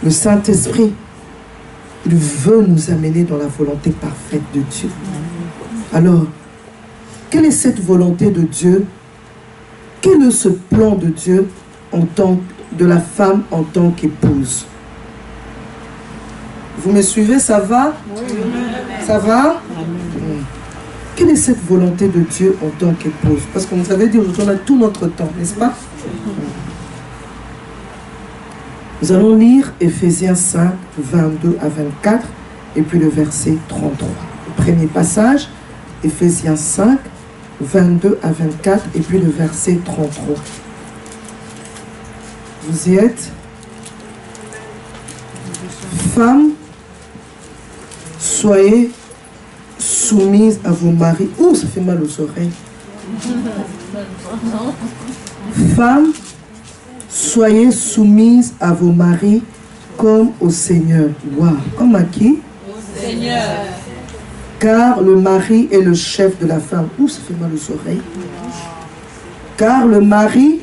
Le Saint-Esprit, il veut nous amener dans la volonté parfaite de Dieu. Alors, quelle est cette volonté de Dieu Quel est ce plan de Dieu en tant de la femme en tant qu'épouse? Vous me suivez, ça va? Ça va? Quelle est cette volonté de Dieu en tant qu'épouse? Parce qu'on nous avait dit aujourd'hui, on a tout notre temps, n'est-ce pas? Nous allons lire Éphésiens 5, 22 à 24, et puis le verset 33. Le premier passage, Éphésiens 5, 22 à 24, et puis le verset 33. Vous y êtes? Femmes, soyez soumises à vos maris. Ouh, ça fait mal aux oreilles. Femmes, soyez soumises à vos maris comme au Seigneur. Waouh, comme à qui? Au Seigneur. Car le mari est le chef de la femme. Ouh, ça fait mal aux oreilles. Car le mari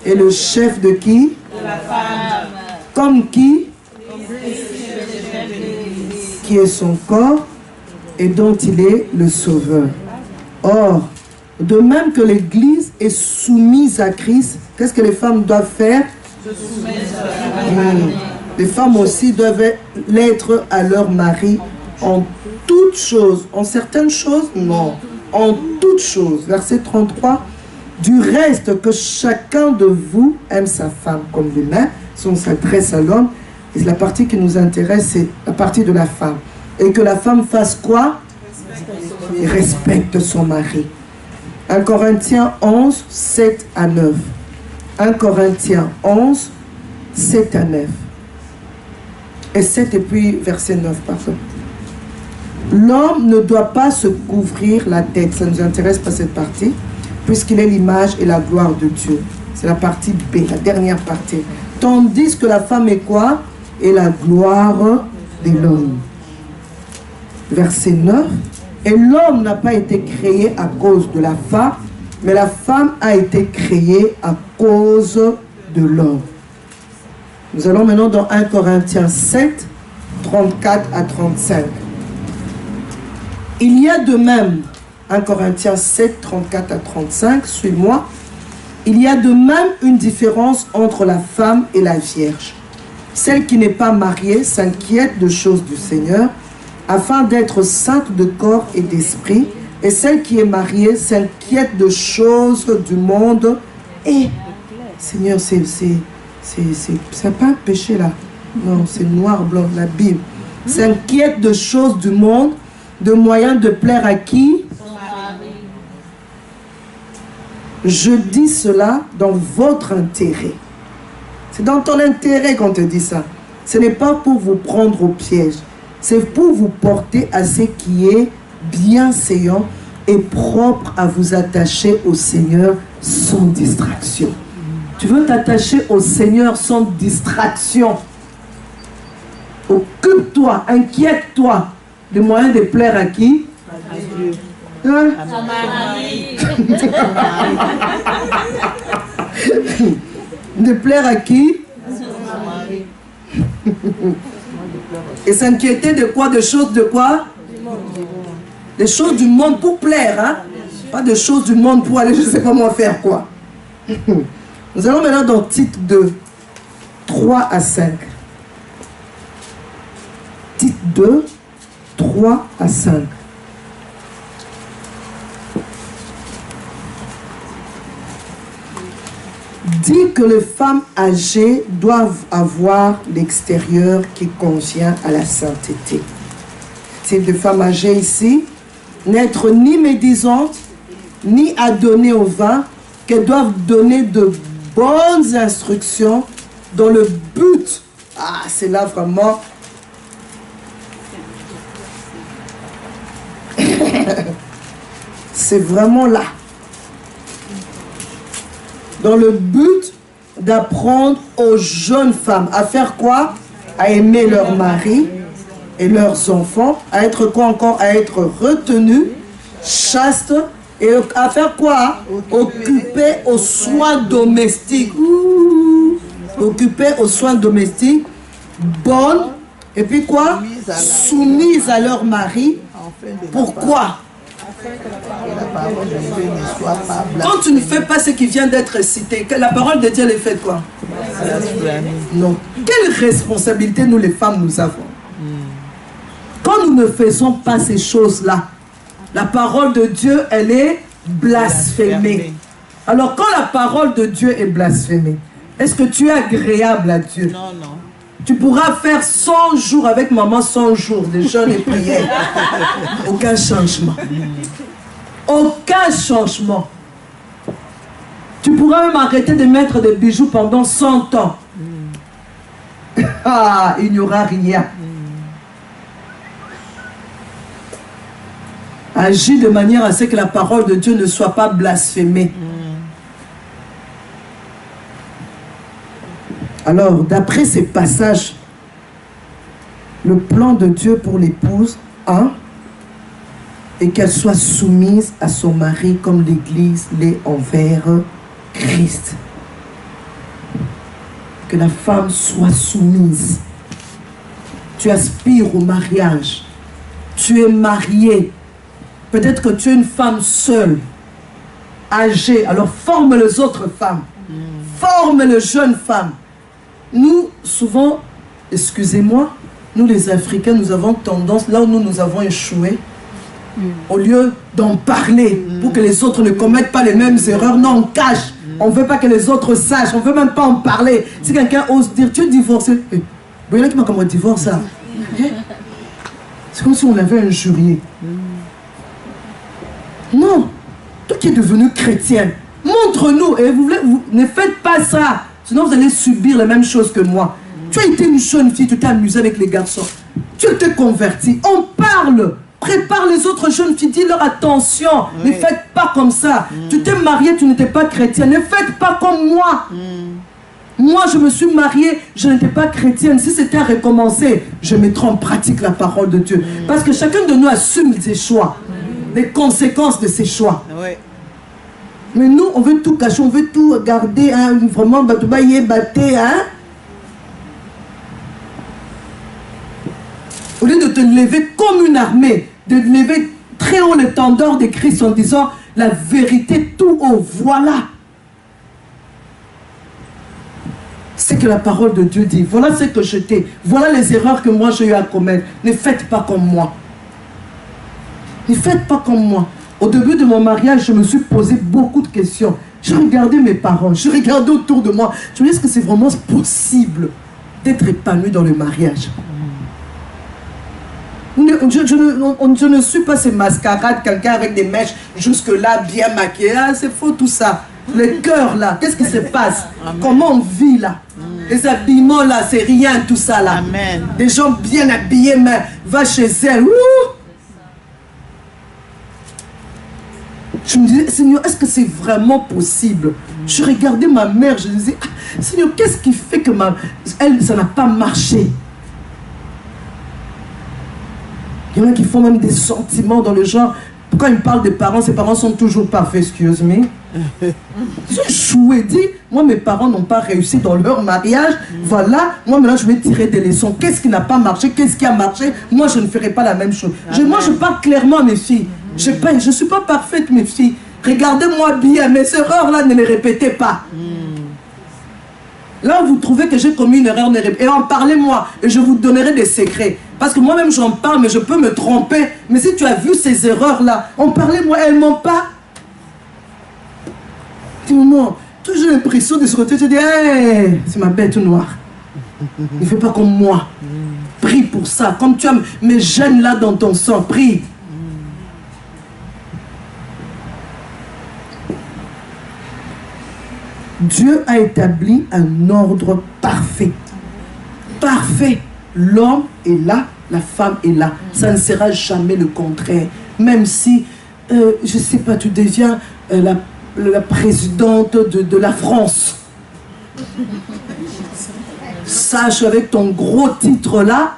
est le chef de qui? De la femme. Comme qui? Qui est son corps et dont il est le sauveur. Or, de même que l'Église est soumise à Christ, qu'est-ce que les femmes doivent faire? Les femmes aussi doivent l'être à leur mari en toutes choses. En certaines choses, non. En toutes choses. Verset 33. Du reste, que chacun de vous aime sa femme comme lui-même, si on s'adresse à l'homme. Et la partie qui nous intéresse, c'est la partie de la femme. Et que la femme fasse quoi? Respecte son mari. 1 Corinthiens 11, 7 à 9. 1 Corinthiens 11, 7 à 9. Et 7 et puis verset 9, pardon. L'homme ne doit pas se couvrir la tête. Ça ne nous intéresse pas cette partie, puisqu'il est l'image et la gloire de Dieu. C'est la partie B, la dernière partie. Tandis que la femme est quoi? Et la gloire de l'homme. Verset 9. Et l'homme n'a pas été créé à cause de la femme, mais la femme a été créée à cause de l'homme. Nous allons maintenant dans 1 Corinthiens 7, 34 à 35. Il y a de même, 1 Corinthiens 7, 34 à 35, suis-moi. Il y a de même une différence entre la femme et la vierge. Celle qui n'est pas mariée s'inquiète de choses du Seigneur, afin d'être sainte de corps et d'esprit, et celle qui est mariée s'inquiète de choses du monde. Et, Seigneur, c'est pas un péché là. Non, c'est noir, blanc, la Bible. S'inquiète de choses du monde, de moyens de plaire à qui? Je dis cela dans votre intérêt. C'est dans ton intérêt qu'on te dit ça. Ce n'est pas pour vous prendre au piège. C'est pour vous porter à ce qui est bienséant et propre à vous attacher au Seigneur sans distraction. Tu veux t'attacher au Seigneur sans distraction. Occupe-toi, inquiète-toi des moyens de plaire à qui? À Dieu. Hein? À de plaire à qui? Et s'inquiéter de quoi? De choses de quoi? Des choses du monde pour plaire, hein? Pas de choses du monde pour aller, je ne sais pas comment faire quoi. Nous allons maintenant dans Tite 2, 3 à 5. Tite 2, 3 à 5. Dit que les femmes âgées doivent avoir l'extérieur qui convient à la sainteté. C'est des femmes âgées ici, n'être ni médisantes, ni à donner au vin, qu'elles doivent donner de bonnes instructions dans le but. Ah, c'est là vraiment. C'est vraiment là. Dans le but d'apprendre aux jeunes femmes à faire quoi? À aimer leur mari et leurs enfants, à être quoi encore? À être retenues, chastes, et à faire quoi? Occupées aux soins domestiques. Occupées aux soins domestiques, bonnes, et puis quoi? Soumises à leur mari. Pourquoi?
la parole de Dieu ne soit pas blasphémée.
Quand tu ne fais pas ce qui vient d'être cité, que la parole de Dieu elle est faite quoi? Non. Quelle responsabilité nous les femmes nous avons? Quand nous ne faisons pas ces choses-là, la parole de Dieu, elle est blasphémée. Alors quand la parole de Dieu est blasphémée, est-ce que tu es agréable à Dieu?
Non, non.
Tu pourras faire 100 jours avec maman, 100 jours de jeûne et prière. Aucun changement. Aucun changement. Tu pourras même arrêter de mettre des bijoux pendant 100 ans. Ah, il n'y aura rien. Agis de manière à ce que la parole de Dieu ne soit pas blasphémée. Alors, d'après ces passages, le plan de Dieu pour l'épouse, est qu'elle soit soumise à son mari comme l'Église l'est envers Christ. Que la femme soit soumise. Tu aspires au mariage. Tu es marié. Peut-être que tu es une femme seule, âgée. Alors forme les autres femmes. Forme les jeunes femmes. Nous, souvent, excusez-moi, nous les Africains, nous avons tendance, là où nous avons échoué, au lieu d'en parler pour que les autres ne commettent pas les mêmes erreurs, non, on cache. On ne veut pas que les autres sachent, on ne veut même pas en parler. Si quelqu'un ose dire, tu es divorcé, il y en a qui m'ont comme un divorce, ça. C'est comme si on avait injurié. Non, toi qui es devenu chrétienne, montre-nous, et vous ne faites pas ça. Sinon, vous allez subir les mêmes choses que moi. Tu as été une jeune fille, tu t'es amusée avec les garçons. Tu t'es convertie. On parle. Prépare les autres jeunes filles. Dis-leur attention. Ne faites pas comme ça. Tu t'es mariée, tu n'étais pas chrétienne. Ne faites pas comme moi. Moi, je me suis mariée, je n'étais pas chrétienne. Si c'était à recommencer, je mettrai en pratique la parole de Dieu. Parce que chacun de nous assume ses choix. Les conséquences de ses choix. Mais nous, on veut tout cacher, on veut tout garder, hein, vraiment, hein. Au lieu de te lever comme une armée, de lever très haut l'étendard de Christ en disant la vérité tout haut, voilà. C'est que la parole de Dieu dit, voilà ce que je t'ai, voilà les erreurs que moi j'ai eu à commettre. Ne faites pas comme moi. Ne faites pas comme moi. Au début de mon mariage, je me suis posé beaucoup de questions. Je regardais mes parents, je regardais autour de moi. Je me dis, est-ce que c'est vraiment possible d'être épanoui dans le mariage? Je ne suis pas ces mascarades, quelqu'un avec des mèches jusque-là, bien maquillé. Ah, c'est faux tout ça. Le cœur là, qu'est-ce qui se passe? Comment on vit là? Les habillements là, c'est rien tout ça là.
Amen.
Des gens bien habillés, mais va chez elle. Ouh! Je me disais, Seigneur, est-ce que c'est vraiment possible? Je regardais ma mère, je disais, ah, Seigneur, qu'est-ce qui fait que ça n'a pas marché? Il y en a qui font même des sentiments dans le genre, quand ils me parlent des parents, ses parents sont toujours parfaits, excuse me. J'ai joué, dit, moi mes parents n'ont pas réussi dans leur mariage, voilà, moi maintenant je vais tirer des leçons. Qu'est-ce qui n'a pas marché? Qu'est-ce qui a marché? Moi je ne ferai pas la même chose. Moi je parle clairement à mes filles. Je ne suis pas parfaite, mes filles. Regardez-moi bien, mes erreurs là, ne les répétez pas. Là où vous trouvez que j'ai commis une erreur, et en parlez-moi, et je vous donnerai des secrets. Parce que moi-même j'en parle, mais je peux me tromper. Mais si tu as vu ces erreurs-là, en parlez-moi, elles ne mentent pas. Dis-moi, j'ai l'impression de se retirer, je dis, hey, c'est ma bête noire. Ne fais pas comme moi. Prie pour ça. Comme tu as mes gènes là dans ton sang, prie. Dieu a établi un ordre parfait. Parfait. L'homme est là, la femme est là. Ça ne sera jamais le contraire. Même si, je ne sais pas, tu deviens la présidente de la France. Sache avec ton gros titre là,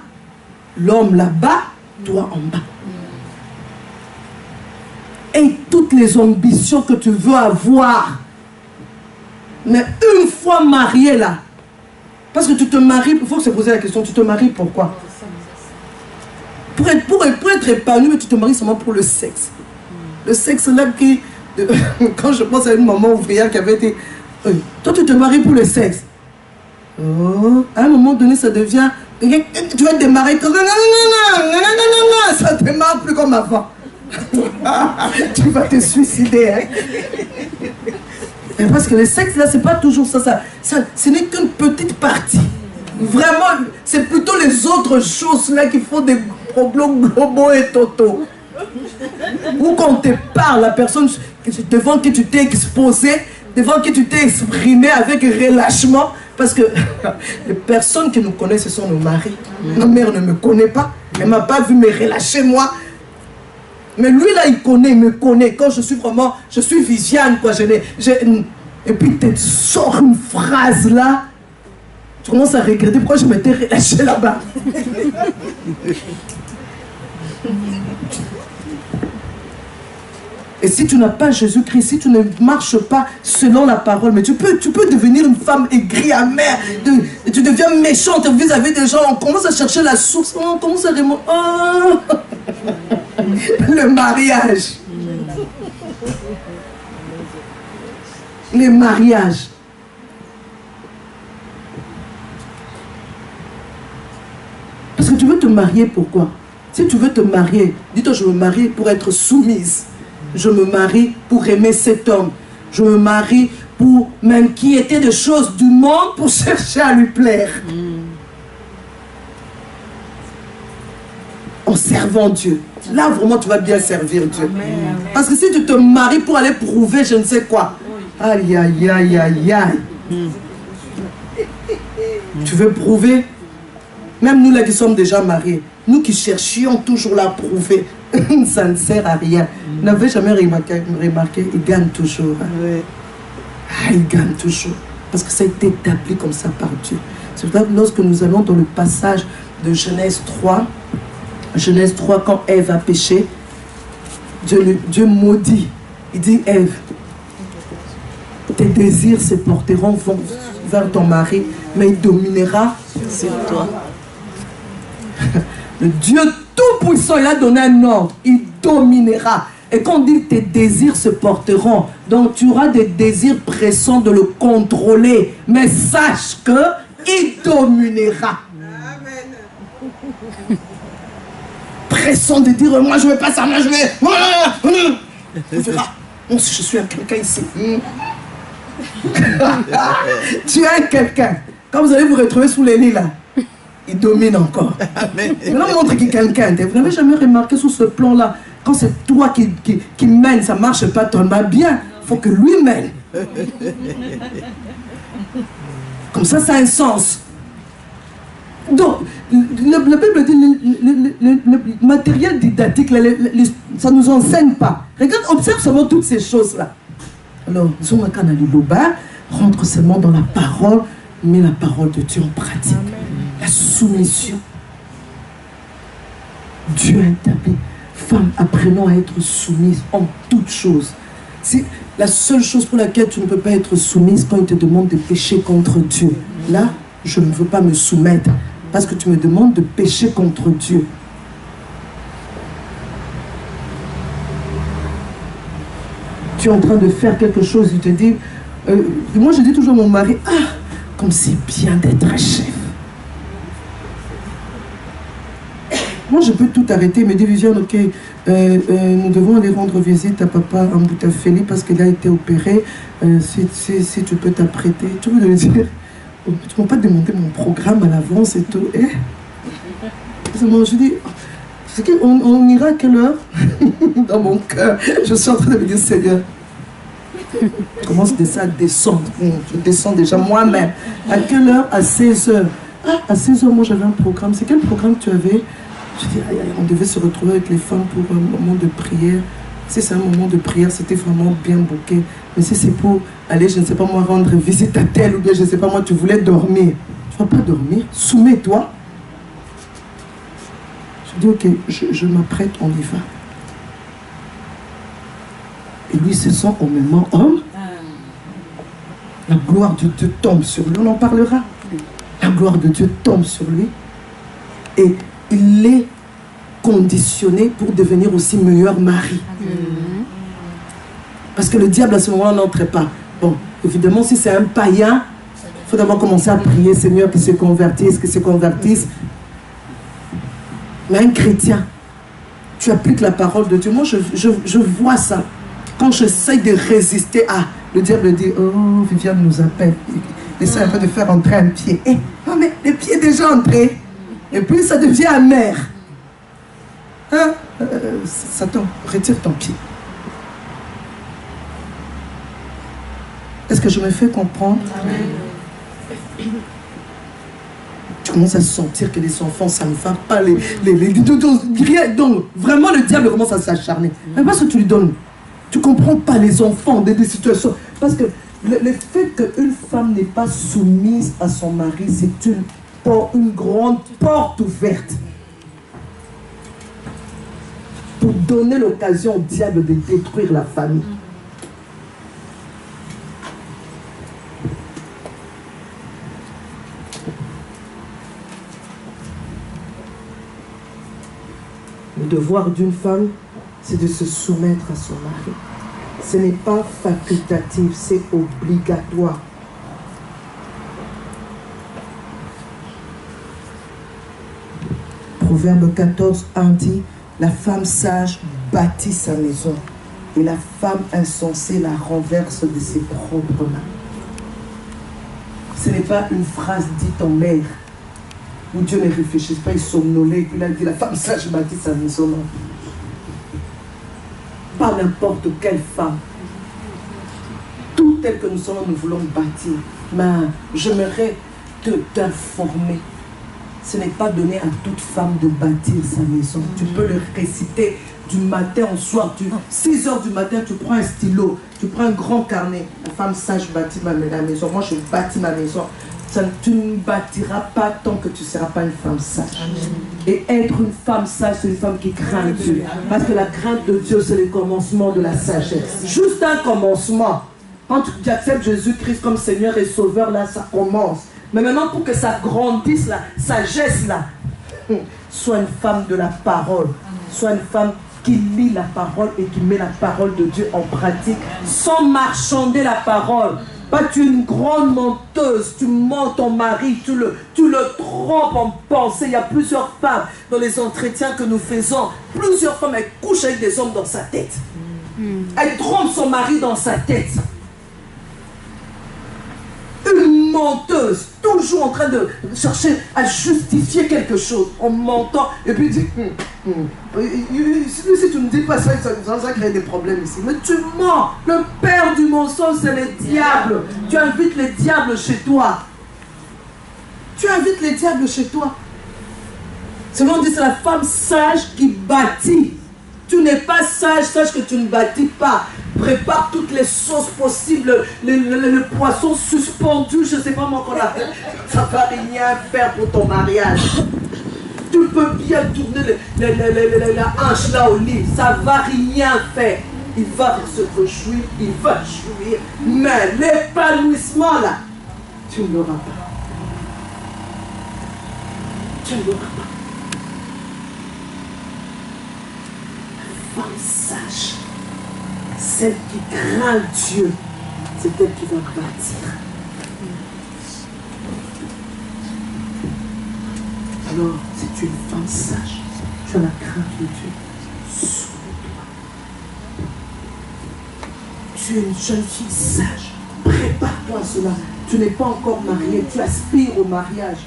l'homme là-bas, toi en bas. Et toutes les ambitions que tu veux avoir. Mais une fois marié là, parce que tu te maries, il faut se poser la question, tu te maries pourquoi? Pour être épanoui, mais tu te maries seulement pour le sexe. Le sexe là qui... Quand je pense à une maman ouvrière qui avait été... toi, tu te maries pour le sexe. Oh, à un moment donné, ça devient... Tu vas te démarrer comme... Ça ne démarre plus comme avant. Tu vas te suicider. Hein? Parce que le sexe, là, c'est pas toujours ça. Ce n'est qu'une petite partie. Vraiment, c'est plutôt les autres choses là qui font des problèmes globaux et totaux. Ou quand on te parle, la personne devant qui tu t'es exposé, devant qui tu t'es exprimé avec relâchement, parce que les personnes qui nous connaissent, ce sont nos maris. Ma mère ne me connaît pas, elle ne m'a pas vu me relâcher moi. Mais lui là, il me connaît. Quand je suis vraiment, je suis Viviane, quoi. Et puis tu sors une phrase là, tu commences à regretter pourquoi je m'étais relâché là-bas. Et si tu n'as pas Jésus-Christ, si tu ne marches pas selon la parole, mais tu peux devenir une femme aigrie, amère, tu deviens méchante vis-à-vis des gens, on commence à chercher la source, on commence à remonter. Oh le mariage. Les mariages. Parce que tu veux te marier, pourquoi? Si tu veux te marier, dis-toi, je me marie pour être soumise. Je me marie pour aimer cet homme. Je me marie pour m'inquiéter des choses du monde pour chercher à lui plaire. En servant Dieu. Là, vraiment, tu vas bien servir Dieu. Amen. Parce que si tu te maries pour aller prouver je ne sais quoi. Aïe, aïe, aïe, aïe, aïe. Tu veux prouver? Même nous là qui sommes déjà mariés, nous qui cherchions toujours la prouver, ça ne sert à rien. Vous n'avez jamais remarqué, il gagne toujours. Oui. Ah, il gagne toujours. Parce que ça a été établi comme ça par Dieu. C'est pour ça que lorsque nous allons dans le passage de Genèse 3, quand Ève a péché, Dieu maudit. Il dit, Ève, tes désirs se porteront vers ton mari, mais il dominera sur toi. Le Dieu tout-puissant, il a donné un ordre, il dominera. Et quand on dit tes désirs se porteront, donc tu auras des désirs pressants de le contrôler, mais sache qu'il dominera. Amen. Pressant de dire, moi je ne veux pas ça, moi je veux... Tu verras, moi si je suis un quelqu'un ici. Tu es un quelqu'un. Quand vous allez vous retrouver sous les lits là, il domine encore. Maintenant, montre qu'il est quelqu'un. Vous n'avez jamais remarqué sur ce plan-là, quand c'est toi qui mène, ça ne marche pas tellement bien. Il faut que lui mène. Comme ça a un sens. Donc, la Bible dit le matériel didactique, ça ne nous enseigne pas. Regarde, observe seulement toutes ces choses-là. Alors, rentre seulement dans la parole, mais la parole de Dieu en pratique. Amen. La soumission. Dieu a établi. Femme, apprenons à être soumise en toutes choses. C'est la seule chose pour laquelle tu ne peux pas être soumise quand il te demande de pécher contre Dieu. Là, je ne veux pas me soumettre parce que tu me demandes de pécher contre Dieu. Tu es en train de faire quelque chose, il te dit... moi, je dis toujours à mon mari, ah, comme c'est bien d'être un chef. Moi, je peux tout arrêter, me dire, Viviane, ok, nous devons aller rendre visite à papa en Boutaféli parce qu'il a été opéré. Si tu peux t'apprêter, tu veux lui dire, oh, tu ne m'as pas demandé mon programme à l'avance et tout. Je dis, on ira à quelle heure? Dans mon cœur, je suis en train de me dire, Seigneur, je commence déjà à descendre. Je descends déjà moi-même. À quelle heure? À 16h. Ah, à 16h, moi j'avais un programme. C'est quel programme tu avais? Je dis, on devait se retrouver avec les femmes pour un moment de prière. Si c'est un moment de prière, c'était vraiment bien bouqué. Mais si c'est pour aller, je ne sais pas moi, rendre visite à tel ou bien, je ne sais pas moi, tu voulais dormir. Tu ne vas pas dormir. Soumets-toi. Je dis, ok, je m'apprête, on y va. Et lui se sent au même homme. La gloire de Dieu tombe sur lui, on en parlera. La gloire de Dieu tombe sur lui. Et il est conditionné pour devenir aussi meilleur mari. Parce que le diable à ce moment-là n'entrait pas. Bon, évidemment, si c'est un païen, il faut d'abord commencer à prier, Seigneur, qu'il se convertisse, qu'il se convertisse. Mais un chrétien, tu appliques la parole de Dieu. Moi, je vois ça. Quand j'essaie de résister à... Le diable dit, oh, Viviane nous appelle. Il essaie un peu de faire entrer un pied. Eh, non, mais le pied est déjà entré. Et puis, ça devient amer. Hein? Satan, retire ton pied. Est-ce que je me fais comprendre? Amen. Tu commences à sentir que les enfants, ça ne va pas. Donc, vraiment, le diable commence à s'acharner. Mais parce que tu lui donnes, tu ne comprends pas les enfants, des situations. Parce que le fait qu'une femme n'est pas soumise à son mari, c'est une grande porte ouverte pour donner l'occasion au diable de détruire la famille. Le devoir d'une femme, c'est de se soumettre à son mari. Ce n'est pas facultatif, c'est obligatoire. Proverbe 14, 1 dit, la femme sage bâtit sa maison et la femme insensée la renverse de ses propres mains. Ce n'est pas une phrase dite en l'air où Dieu ne réfléchit pas, il somnolait et puis il a dit la femme sage bâtit sa maison. Non. Pas n'importe quelle femme. Tout tel que nous sommes, nous voulons bâtir. Mais j'aimerais t'informer. Ce n'est pas donné à toute femme de bâtir sa maison. Tu peux le réciter du matin au soir. 6 heures du matin, tu prends un stylo, tu prends un grand carnet. La femme sage bâtit ma maison. Moi, je bâtis ma maison. Tu ne bâtiras pas tant que tu ne seras pas une femme sage. Et être une femme sage, c'est une femme qui craint Dieu. Parce que la crainte de Dieu, c'est le commencement de la sagesse. Juste un commencement. Quand tu acceptes Jésus-Christ comme Seigneur et Sauveur, là, ça commence. Mais maintenant, pour que ça grandisse, la sagesse, là, sois une femme de la parole. Sois une femme qui lit la parole et qui met la parole de Dieu en pratique, sans marchander la parole. Pas tu es une grande menteuse, tu mens ton mari, tu le trompes en pensée. Il y a plusieurs femmes dans les entretiens que nous faisons. Plusieurs femmes, elles couchent avec des hommes dans sa tête. Elle trompe son mari dans sa tête. Une menteuse, toujours en train de chercher à justifier quelque chose en mentant. Et puis dit, si tu ne dis pas ça, ça crée des problèmes ici. Mais tu mens. Le père du mensonge, c'est le diable. Tu invites les diables chez toi. Tu invites les diables chez toi. Selon on dit, c'est la femme sage qui bâtit. Tu n'es pas sage, sache que tu ne bâtis pas. Prépare toutes les sauces possibles, le poisson suspendu, je ne sais pas comment on l'appelle. Ça ne va rien faire pour ton mariage. Tu peux bien tourner la hanche là au lit, ça ne va rien faire. Il va se réjouir, il va jouir, mais l'épanouissement là, tu ne l'auras pas. Tu ne l'auras pas. Femme sage, celle qui craint Dieu, c'est elle qui va bâtir. Alors, si tu es une femme sage, tu as la crainte de Dieu, souviens-toi. Tu es une jeune fille sage, prépare-toi à cela. Tu n'es pas encore mariée, tu aspires au mariage.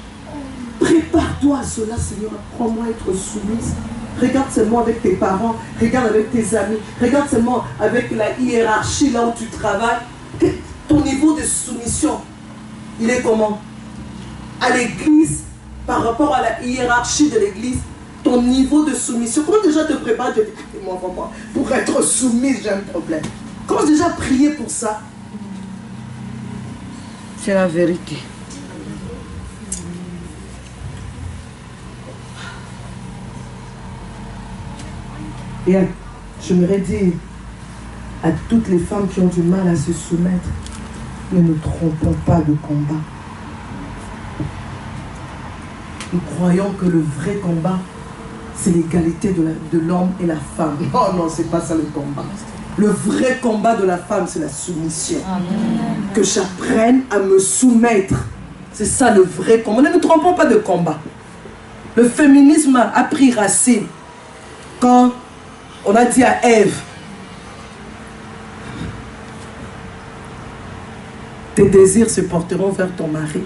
Prépare-toi à cela, Seigneur, apprends-moi à être soumise. Regarde seulement avec tes parents, regarde avec tes amis, regarde seulement avec la hiérarchie là où tu travailles. Ton niveau de soumission, il est comment? À l'église, par rapport à la hiérarchie de l'église, ton niveau de soumission, comment déjà te préparer? Je dis, moi, pour être soumise, j'ai un problème. Comment déjà prier pour ça?
C'est la vérité.
Et j'aimerais dire à toutes les femmes qui ont du mal à se soumettre, ne nous trompons pas de combat. Nous croyons que le vrai combat, c'est l'égalité de l'homme et la femme. Non, non, c'est pas ça le combat. Le vrai combat de la femme, c'est la soumission. Que j'apprenne à me soumettre. C'est ça le vrai combat. Ne nous trompons pas de combat. Le féminisme a pris racine quand on a dit à Ève, tes désirs se porteront vers ton mari.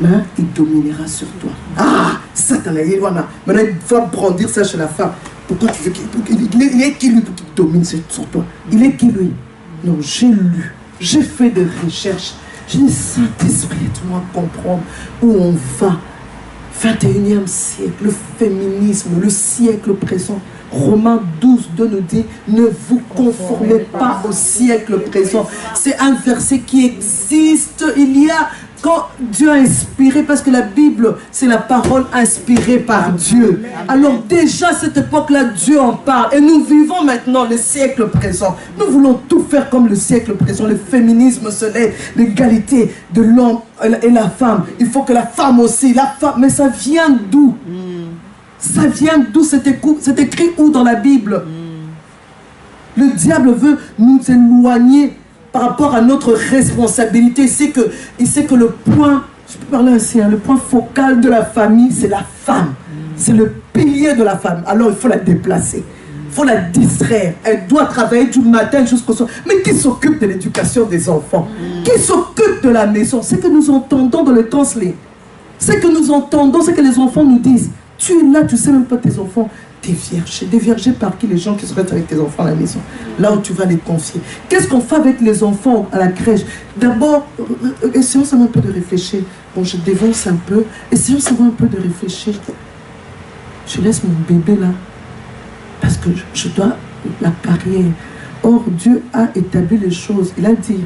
Mais il dominera sur toi. Ah, Satan, maintenant il va brandir ça chez la femme. Pourquoi tu veux qu'il est qui lui pour qu'il domine sur toi? Il est qui lui? Non, j'ai lu, j'ai fait des recherches. J'ai dit, Saint-Esprit, aide-moi à comprendre où on va. 21e siècle, le féminisme, le siècle présent. Romains 12, 2 nous dit, ne vous conformez pas au siècle présent. C'est un verset qui existe. Il y a, quand Dieu a inspiré, parce que la Bible, c'est la parole inspirée par Dieu. Alors déjà, à cette époque-là, Dieu en parle. Et nous vivons maintenant le siècle présent. Nous voulons tout faire comme le siècle présent. Le féminisme, ce n'est l'égalité de l'homme et la femme. Il faut que la femme aussi, la femme, mais ça vient d'où? Ça vient d'où? C'est écrit où dans la Bible? Le diable veut nous éloigner par rapport à notre responsabilité. Il sait que le point, je peux parler ainsi, hein, le point focal de la famille, c'est la femme. C'est le pilier de la femme. Alors il faut la déplacer. Il faut la distraire. Elle doit travailler du matin jusqu'au soir. Mais qui s'occupe de l'éducation des enfants? Qui s'occupe de la maison? C'est que nous entendons dans le translate. C'est que nous entendons, c'est que les enfants nous disent. Tu es là, tu ne sais même pas tes enfants. Des vergers par qui les gens qui se restent avec tes enfants à la maison. Là où tu vas les confier. Qu'est-ce qu'on fait avec les enfants à la crèche? D'abord, essayons un peu de réfléchir. Bon, je dévance un peu. Essayons un peu de réfléchir. Je laisse mon bébé là. Parce que je dois la carrière. Or, Dieu a établi les choses. Il a dit,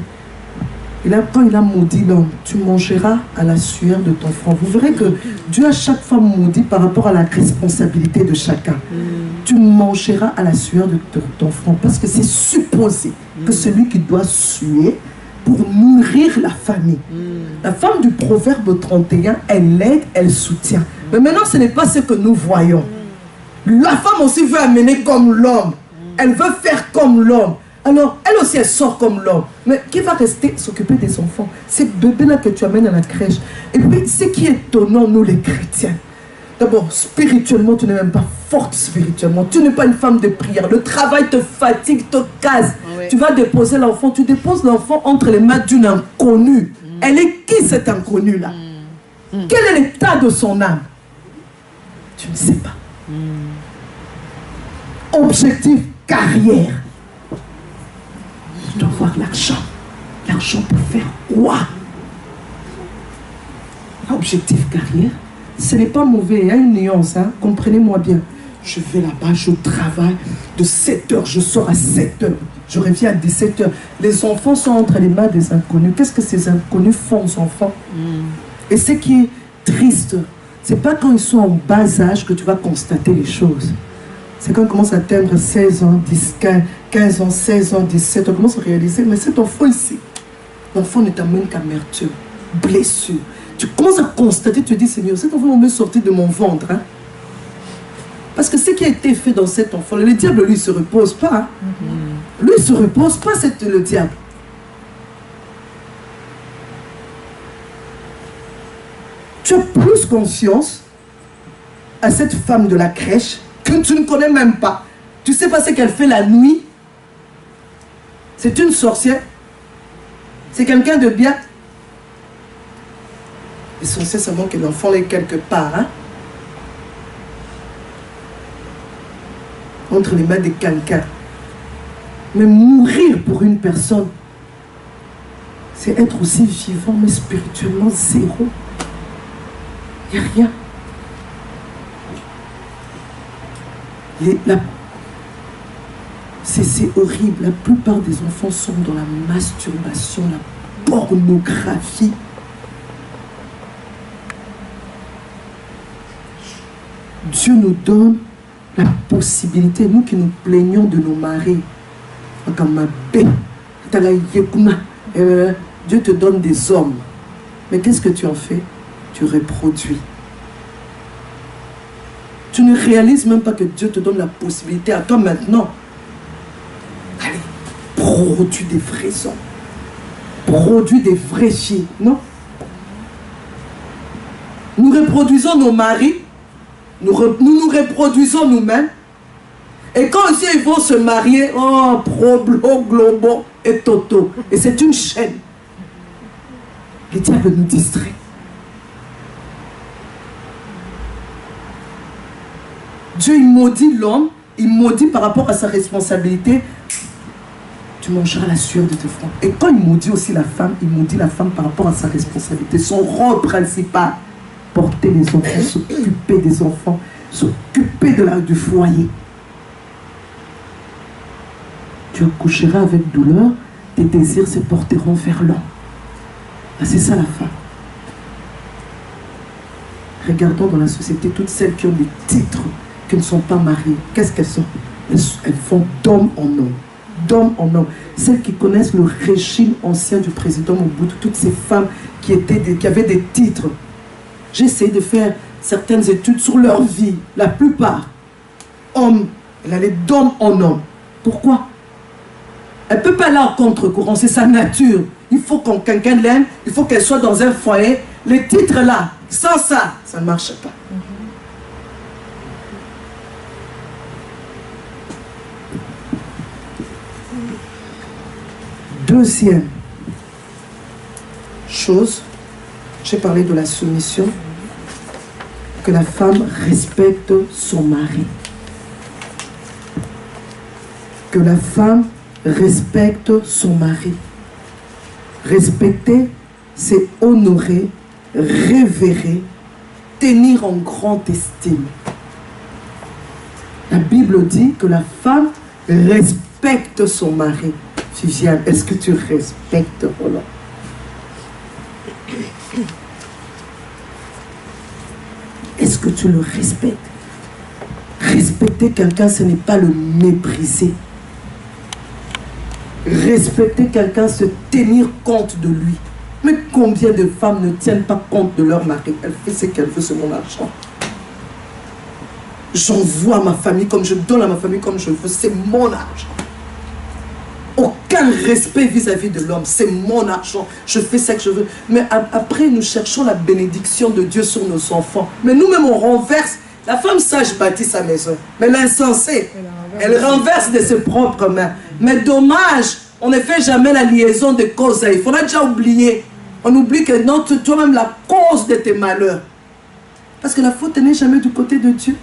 quand il a maudit l'homme, tu mangeras à la sueur de ton front. Vous verrez que Dieu a chaque fois maudit par rapport à la responsabilité de chacun. Tu mangeras à la sueur de ton front. Parce que c'est supposé que celui qui doit suer pour nourrir la famille. La femme du proverbe 31, elle aide, elle soutient. Mais maintenant, ce n'est pas ce que nous voyons. La femme aussi veut amener comme l'homme. Elle veut faire comme l'homme. Alors, elle aussi, elle sort comme l'homme. Mais qui va rester s'occuper des enfants? Ces bébés-là que tu amènes à la crèche. Et puis, ce qui est étonnant, nous les chrétiens. D'abord, spirituellement, tu n'es même pas forte spirituellement. Tu n'es pas une femme de prière. Le travail te fatigue, te casse. Oui. Tu vas déposer l'enfant. Tu déposes l'enfant entre les mains d'une inconnue. Elle est qui, cette inconnue-là? Quel est l'état de son âme? Tu ne sais pas. Objectif, carrière. Je dois avoir l'argent. L'argent pour faire quoi? Objectif carrière, ce n'est pas mauvais, il y a une nuance, hein? Comprenez-moi bien. Je vais là-bas, je travaille de 7 heures, je sors à 7 heures, je reviens à 17 heures. Les enfants sont entre les mains des inconnus. Qu'est-ce que ces inconnus font aux enfants? Et ce qui est triste, c'est pas quand ils sont en bas âge que tu vas constater les choses. C'est quand on commence à atteindre 16 ans, 10, 15 ans, 16 ans, 17 ans, on commence à réaliser, mais cet enfant ici, l'enfant ne t'amène qu'amertume, blessure. Tu commences à constater, tu te dis, Seigneur, cet enfant me sorti de mon ventre. Hein? Parce que ce qui a été fait dans cet enfant, le diable, lui, ne se repose pas. Hein? Lui, il ne se repose pas, c'est le diable. Tu as plus confiance à cette femme de la crèche que tu ne connais même pas. Tu ne sais pas ce qu'elle fait la nuit. C'est une sorcière. C'est quelqu'un de bien. L'essentiel, c'est seulement que l'enfant est quelque part. Hein? Entre les mains de quelqu'un. Mais mourir pour une personne, c'est être aussi vivant, mais spirituellement zéro. Il n'y a rien. C'est horrible. La plupart des enfants sont dans la masturbation, la pornographie. Dieu nous donne la possibilité, nous qui nous plaignons de nos maris, Dieu te donne des hommes. Mais qu'est-ce que tu en fais? Tu reproduis. Tu ne réalises même pas que Dieu te donne la possibilité à toi maintenant. Allez, produis des vrais hommes. Produis des vrais filles, non? Nous reproduisons nos maris, nous reproduisons nous-mêmes. Et quand aussi ils vont se marier, oh, Problo, Globo et Toto. Et c'est une chaîne. Le diable nous distrait. Dieu, il maudit l'homme, il maudit par rapport à sa responsabilité. Tu mangeras la sueur de tes frères. Et quand il maudit aussi la femme, il maudit la femme par rapport à sa responsabilité. Son rôle principal, porter les enfants, s'occuper des enfants, s'occuper du foyer. Tu accoucheras avec douleur, tes désirs se porteront vers l'homme. Ah, c'est ça la femme. Regardons dans la société toutes celles qui ont des titres, qui ne sont pas mariées. Qu'est-ce qu'elles sont? Elles font d'homme en homme. D'homme en homme. Celles qui connaissent le régime ancien du président Mobutu, toutes ces femmes qui avaient des titres. J'ai essayé de faire certaines études sur leur vie. La plupart, hommes, elle allait d'homme en homme. Pourquoi? Elle ne peut pas aller en contre-courant, c'est sa nature. Il faut que quelqu'un l'aime, il faut qu'elle soit dans un foyer. Les titres là, sans ça, ça ne marche pas. Deuxième chose, j'ai parlé de la soumission, que la femme respecte son mari. Que la femme respecte son mari. Respecter, c'est honorer, révérer, tenir en grande estime. La Bible dit que la femme respecte son mari. Viviane, est-ce que tu respectes Roland? Est-ce que tu le respectes? Respecter quelqu'un, ce n'est pas le mépriser. Respecter quelqu'un, c'est tenir compte de lui. Mais combien de femmes ne tiennent pas compte de leur mari? Elle fait ce qu'elle veut, c'est mon argent. J'envoie à ma famille comme je donne à ma famille comme je veux, c'est mon argent. Aucun respect vis-à-vis de l'homme, c'est mon argent, je fais ce que je veux. Mais après, nous cherchons la bénédiction de Dieu sur nos enfants. Mais nous-mêmes, on renverse. La femme sage bâtit sa maison, mais l'insensée, elle renverse de ses propres mains. Mais dommage, on ne fait jamais la liaison de cause. Il faudra déjà oublier. On oublie que non, toi-même la cause de tes malheurs. Parce que la faute n'est jamais du côté de Dieu.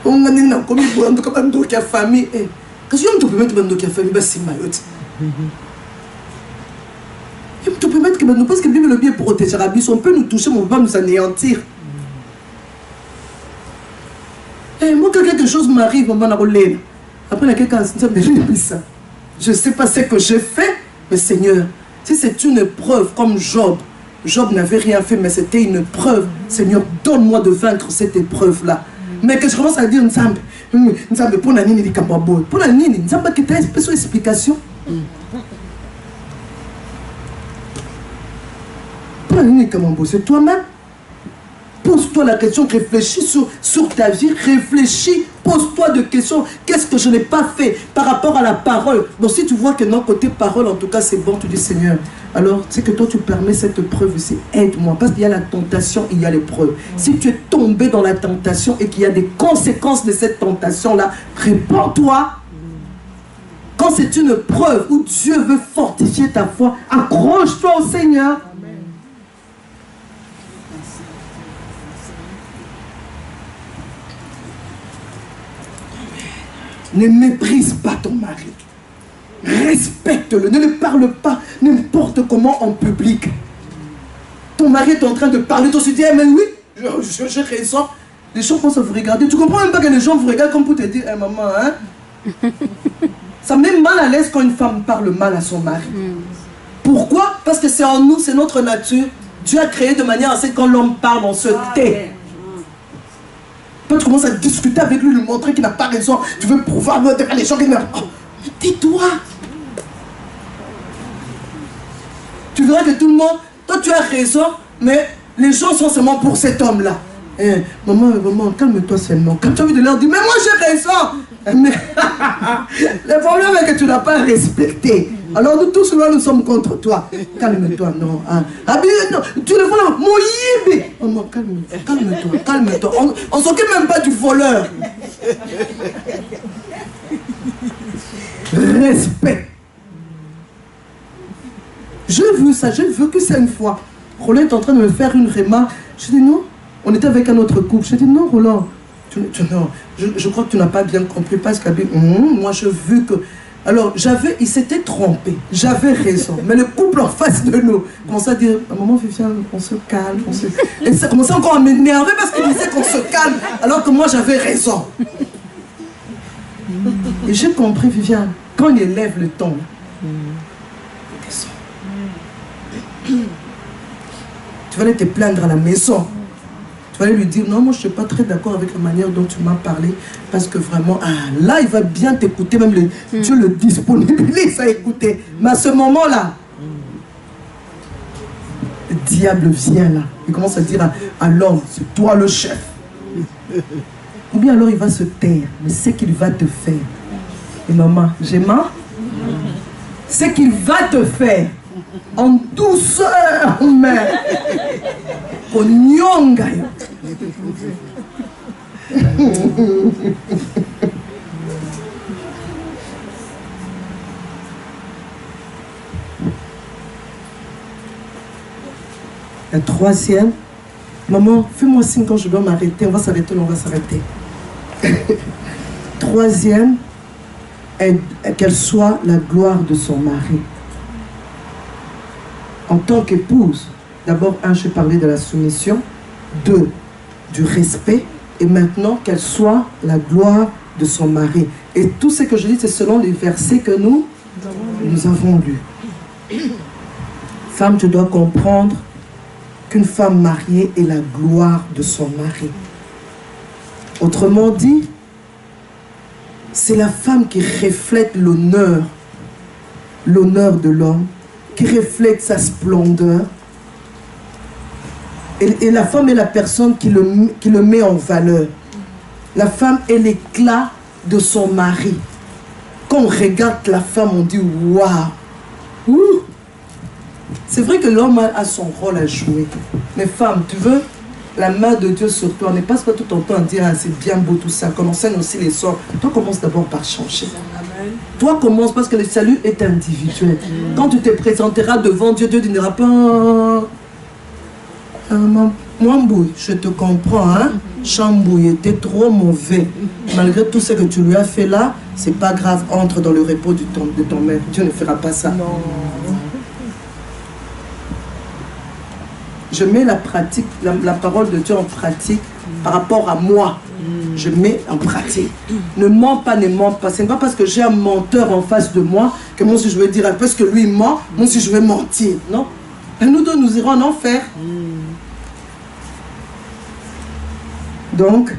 On a dit que la famille. Parce que tu peux mettre que la famille, c'est malheureux. Tu peux mettre que parce que la Bible le bien protéger la vie, on peut nous toucher, mais on ne peut pas nous anéantir. Et moi, quand quelque chose m'arrive, on va relire. Après, il y a quelqu'un qui dit ça. Je ne sais pas ce que j'ai fait, mais Seigneur, si c'est une preuve comme Job, Job n'avait rien fait, mais c'était une preuve. Seigneur, donne-moi de vaincre cette épreuve-là. Mais que je commence à dire, Nzambe, pour la nini, pour la nini, Nzambe qui t'a une explication. Pour la nini, c'est toi-même. Pose-toi la question, réfléchis sur ta vie, réfléchis, pose-toi des questions. Qu'est-ce que je n'ai pas fait par rapport à la parole? Bon, si tu vois que non, côté parole, en tout cas, c'est bon, tu dis Seigneur, alors c'est que toi, tu permets cette preuve aussi. Aide-moi, parce qu'il y a la tentation, il y a l'épreuve. Si tu es tombé dans la tentation et qu'il y a des conséquences de cette tentation-là, réponds-toi. Quand c'est une preuve où Dieu veut fortifier ta foi, accroche-toi au Seigneur. Ne méprise pas ton mari. Respecte-le. Ne le parle pas n'importe comment en public. Ton mari est en train de parler. Toi, tu dis, mais oui, j'ai raison. Les gens commencent à vous regarder. Tu comprends même pas que les gens vous regardent comme pour te dire, maman, hein? Ça met mal à l'aise quand une femme parle mal à son mari. Pourquoi? Parce que c'est en nous, c'est notre nature. Dieu a créé de manière à ce que quand l'homme parle, on se tait. Tu commences à discuter avec lui, lui montrer qu'il n'a pas raison. Tu veux pouvoir devant les gens qui n'ont pas. Oh, tais-toi. Tu verras que tout le monde, toi tu as raison, mais les gens sont seulement pour cet homme-là. Eh, maman, calme-toi seulement. Quand tu as envie de leur dire, mais moi j'ai raison. Mais le problème est que tu n'as pas respecté. Alors nous tous là, nous sommes contre toi. Calme-toi, non. Hein. Ah bien, non, tu le vois là, mon yébé. Maman, calme-toi. On ne s'occupe même pas du voleur. Respect. Je veux ça, je veux que c'est une fois. Roland est en train de me faire une remarque. Je dis non. On était avec un autre couple. Je dis non, Roland. Non, je crois que tu n'as pas bien compris parce que moi je veux que. Alors il s'était trompé. J'avais raison. Mais le couple en face de nous commençait à dire maman Viviane, on se calme. Et ça commençait encore à m'énerver parce qu'il disait qu'on se calme alors que moi j'avais raison. Et j'ai compris, Viviane, quand il élève le ton, descends. Tu vas aller te plaindre à la maison. Tu vas aller lui dire, non, moi je ne suis pas très d'accord avec la manière dont tu m'as parlé, parce que vraiment, là, il va bien t'écouter, même Dieu le disponibilise à écouter. Mais à ce moment-là, le diable vient là. Il commence à dire à l'homme, c'est toi le chef. Ou bien alors il va se taire, mais c'est qu'il va te faire. Et maman, j'aime. C'est qu'il va te faire. En douceur, mais Konyonga. La troisième, maman, fais-moi signe quand je dois m'arrêter. On va s'arrêter, on va s'arrêter. Troisième, qu'elle soit la gloire de son mari. En tant qu'épouse, d'abord, je parlais de la soumission, 2, du respect, et maintenant qu'elle soit la gloire de son mari. Et tout ce que je dis, c'est selon les versets que nous avons lus. Femme, tu dois comprendre qu'une femme mariée est la gloire de son mari. Autrement dit, c'est la femme qui reflète l'honneur de l'homme, qui reflète sa splendeur. Et la femme est la personne qui le met en valeur. La femme est l'éclat de son mari. Quand on regarde la femme, on dit waouh. C'est vrai que l'homme a son rôle à jouer. Mais femme, tu veux la main de Dieu sur toi. Ne passe pas tout ton temps à dire c'est bien beau tout ça. Qu'on enseigne aussi les sorts. Toi, commence d'abord par changer. Amen. Toi, commence parce que le salut est individuel. Quand tu te présenteras devant Dieu, Dieu ne dira pas Mwambouille, je te comprends, hein? Chambouille, t'es trop mauvais. Malgré tout ce que tu lui as fait là, c'est pas grave, entre dans le repos de ton maître. Dieu ne fera pas ça. Non. Je mets la pratique, la parole de Dieu en pratique par rapport à moi. Je mets en pratique. Ne mens pas, ne mens pas. Ce n'est pas parce que j'ai un menteur en face de moi que moi aussi je vais dire, parce que lui ment, moi aussi je vais mentir. Non. Et nous deux, nous irons en enfer. Donc,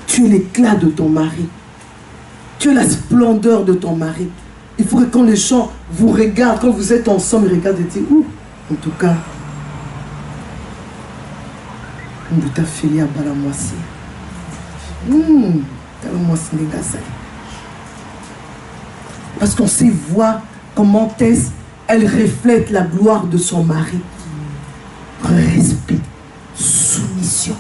tu es l'éclat de ton mari. Tu es la splendeur de ton mari. Il faut que quand les gens vous regardent, quand vous êtes ensemble, ils regardent et disent, en tout cas, parce qu'on sait voir comment elle reflète la gloire de son mari. Respect, soumission.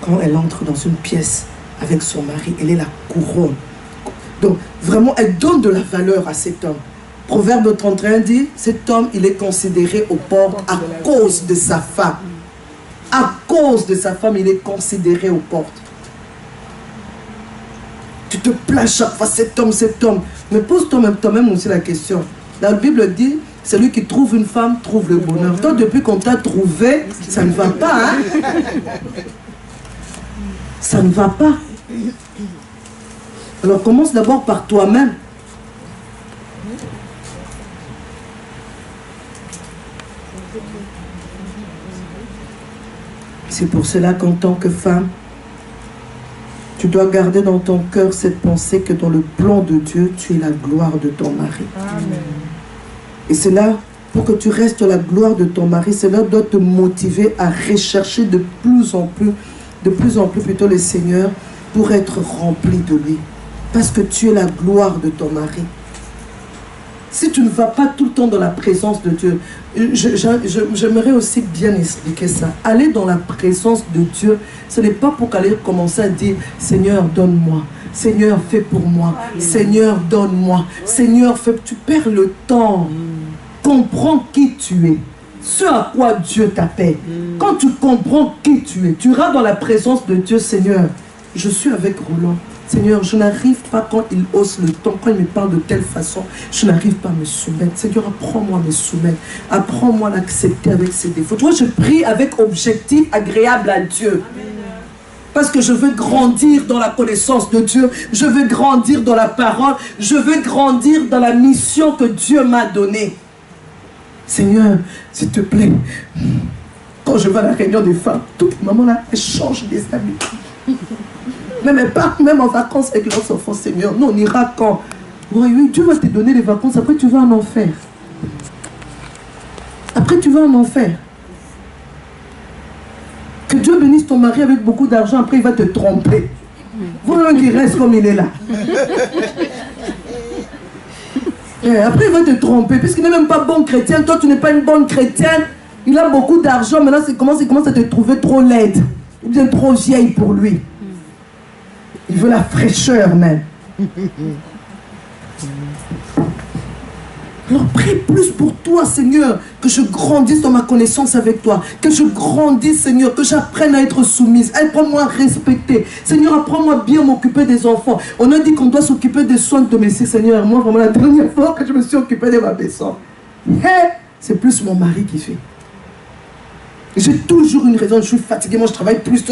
Quand elle entre dans une pièce avec son mari, elle est la couronne. Donc, vraiment, elle donne de la valeur à cet homme. Proverbe 31 dit, cet homme, il est considéré aux portes à cause de sa femme. À cause de sa femme, il est considéré aux portes. Tu te plains chaque fois, cet homme. Mais pose toi-même aussi la question. La Bible dit, celui qui trouve une femme trouve le bonheur. Toi, depuis qu'on t'a trouvé, ça ne va pas, hein? Ça ne va pas. Alors commence d'abord par toi-même. C'est pour cela qu'en tant que femme, Tu dois garder dans ton cœur cette pensée que dans le plan de Dieu, tu es la gloire de ton mari. Amen. Et c'est là, pour que tu restes la gloire de ton mari, cela doit te motiver à rechercher de plus en plus plutôt le Seigneur pour être rempli de lui. Parce que tu es la gloire de ton mari. Si tu ne vas pas tout le temps dans la présence de Dieu, j'aimerais aussi bien expliquer ça. Aller dans la présence de Dieu, ce n'est pas pour qu'aller commencer à dire « Seigneur, donne-moi ». Seigneur, fais pour moi. Seigneur, donne-moi. Seigneur, fais. Tu perds le temps. Comprends qui tu es. Ce à quoi Dieu t'appelle. Quand tu comprends qui tu es, tu iras dans la présence de Dieu. Seigneur, je suis avec Roland. Seigneur, je n'arrive pas quand il hausse le ton, quand il me parle de telle façon, je n'arrive pas à me soumettre. Seigneur, apprends-moi à me soumettre. Apprends-moi à l'accepter avec ses défauts. Tu vois, je prie avec objectif agréable à Dieu. Amen. Parce que je veux grandir dans la connaissance de Dieu. Je veux grandir dans la parole. Je veux grandir dans la mission que Dieu m'a donnée. Seigneur, s'il te plaît, quand je vais à la réunion des femmes, toutes les mamans là, elles changent des amis. Même elles partent même en vacances avec leurs enfants, Seigneur. Nous, on ira quand? Oui, Dieu va te donner les vacances, après tu vas en enfer. Après tu vas en enfer. Que Dieu bénisse ton mari avec beaucoup d'argent, après il va te tromper. Voilà qu'il reste comme il est là. Et après il va te tromper, puisqu'il n'est même pas bon chrétien, toi tu n'es pas une bonne chrétienne, il a beaucoup d'argent, maintenant il commence à te trouver trop laide, ou bien trop vieille pour lui. Il veut la fraîcheur même. Alors prie plus pour toi, Seigneur, que je grandisse dans ma connaissance avec toi, que je grandisse, Seigneur, que j'apprenne à être soumise, apprends-moi à respecter. Seigneur, apprends-moi bien à m'occuper des enfants. On a dit qu'on doit s'occuper des soins domestiques, Seigneur. Moi, vraiment, la dernière fois que je me suis occupé de ma maison, c'est plus mon mari qui fait. J'ai toujours une raison, je suis fatiguée, moi je travaille plus.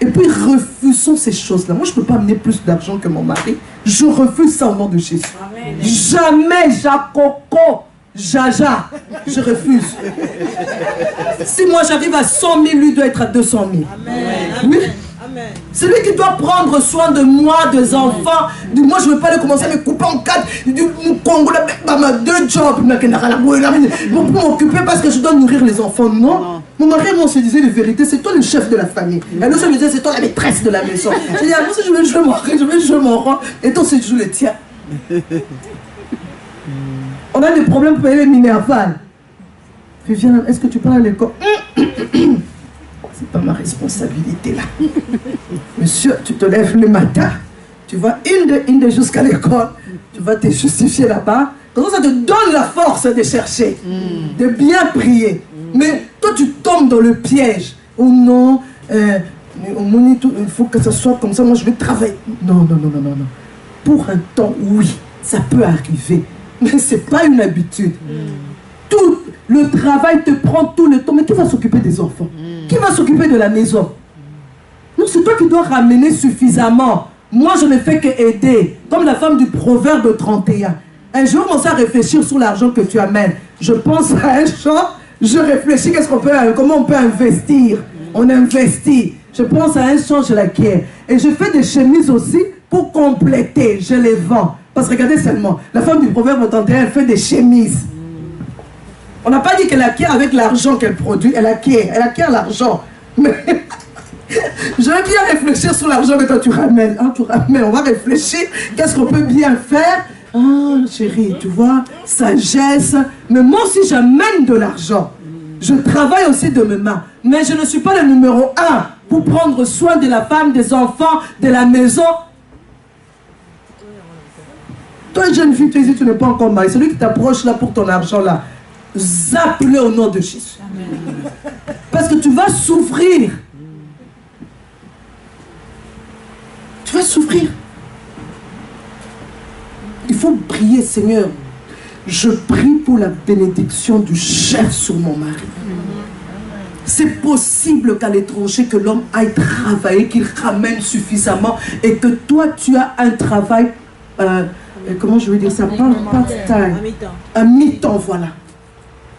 Et puis refusons ces choses-là. Moi, je ne peux pas amener plus d'argent que mon mari. Je refuse ça au nom de Jésus. Amen. Jamais, Jacoco, Jaja, je refuse. Si moi j'arrive à 100 000, lui doit être à 200 000. Amen. Oui. Amen. C'est lui qui doit prendre soin de moi, des enfants. Moi, je ne veux pas commencer à me couper en quatre. Du Congo, deux jobs. Pour m'occuper parce que je dois nourrir les enfants. Non. Mon mari, moi, on se disait la vérité, c'est toi le chef de la famille. Et nous, je me disais, c'est toi la maîtresse de la maison. Je dis, moi, si je vais jouer mon rang, je vais jouer mon rang. Et toi, si je joue le tien. On a des problèmes pour payer les Minerval. Viviane, est-ce que tu parles à l'école? C'est pas ma responsabilité là. Monsieur, tu te lèves le matin, tu vas in jusqu'à l'école, tu vas te justifier là-bas. Comme ça te donne la force de chercher, de bien prier. Mais toi tu tombes dans le piège. Oh non, il faut que ça soit comme ça, moi je vais travailler. Non. Pour un temps, oui, ça peut arriver. Mais c'est pas une habitude. Tout le travail te prend tout le temps. Mais qui va s'occuper des enfants? Qui va s'occuper de la maison? Non, c'est toi qui dois ramener suffisamment. Moi, je ne fais que aider. Comme la femme du Proverbe 31. Un jour, on commence à réfléchir sur l'argent que tu amènes. Je pense à un champ, je réfléchis comment on peut investir. On investit. Je pense à un champ, je l'acquiers. Et je fais des chemises aussi pour compléter. Je les vends. Parce que regardez seulement, la femme du Proverbe 31, elle fait des chemises. On n'a pas dit qu'elle acquiert avec l'argent qu'elle produit, elle acquiert l'argent. Mais je vais bien réfléchir sur l'argent que toi tu ramènes. Tu ramènes, on va réfléchir, qu'est-ce qu'on peut bien faire? Chérie, tu vois, sagesse. Mais moi aussi j'amène de l'argent. Je travaille aussi de mes mains. Mais je ne suis pas le numéro 1 pour prendre soin de la femme, des enfants, de la maison. Toi, jeune fille, tu es ici, tu n'es pas encore mariée. Celui qui t'approche là pour ton argent là, zappe-le au nom de Jésus. Amen. Parce que tu vas souffrir. Tu vas souffrir. Il faut prier, Seigneur. Je prie pour la bénédiction du chef sur mon mari. C'est possible qu'à l'étranger, que l'homme aille travailler, qu'il ramène suffisamment et que toi, tu as un travail, comment je vais dire ça, un mi-temps, voilà.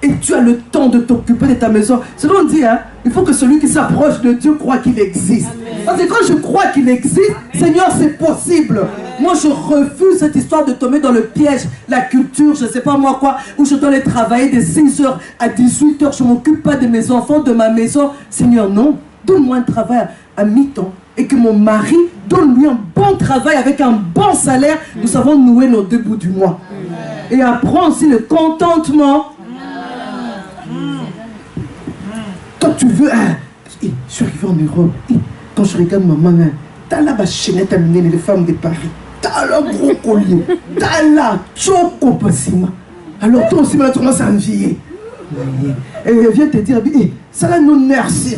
Et tu as le temps de t'occuper de ta maison. C'est ce qu'on dit, hein, il faut que celui qui s'approche de Dieu croit qu'il existe. Amen. Parce que quand je crois qu'il existe, Seigneur, c'est possible. Moi, je refuse cette histoire de tomber dans le piège, la culture, je ne sais pas moi quoi, où je dois aller travailler de 6h à 18h, je ne m'occupe pas de mes enfants, de ma maison. Seigneur, non. Donne-moi un travail à mi-temps. Et que mon mari donne-lui un bon travail avec un bon salaire. Nous savons nouer nos 2 bouts du mois. Et apprends aussi le contentement. Quand tu veux... je suis arrivé en Europe. Quand je regarde ma maman, t'as la chaînette à mener les femmes de Paris. T'as le gros collier. T'as la choco passima. Alors toi aussi, tu commences à envier. Et elle vient te dire, ça là, nous nurse,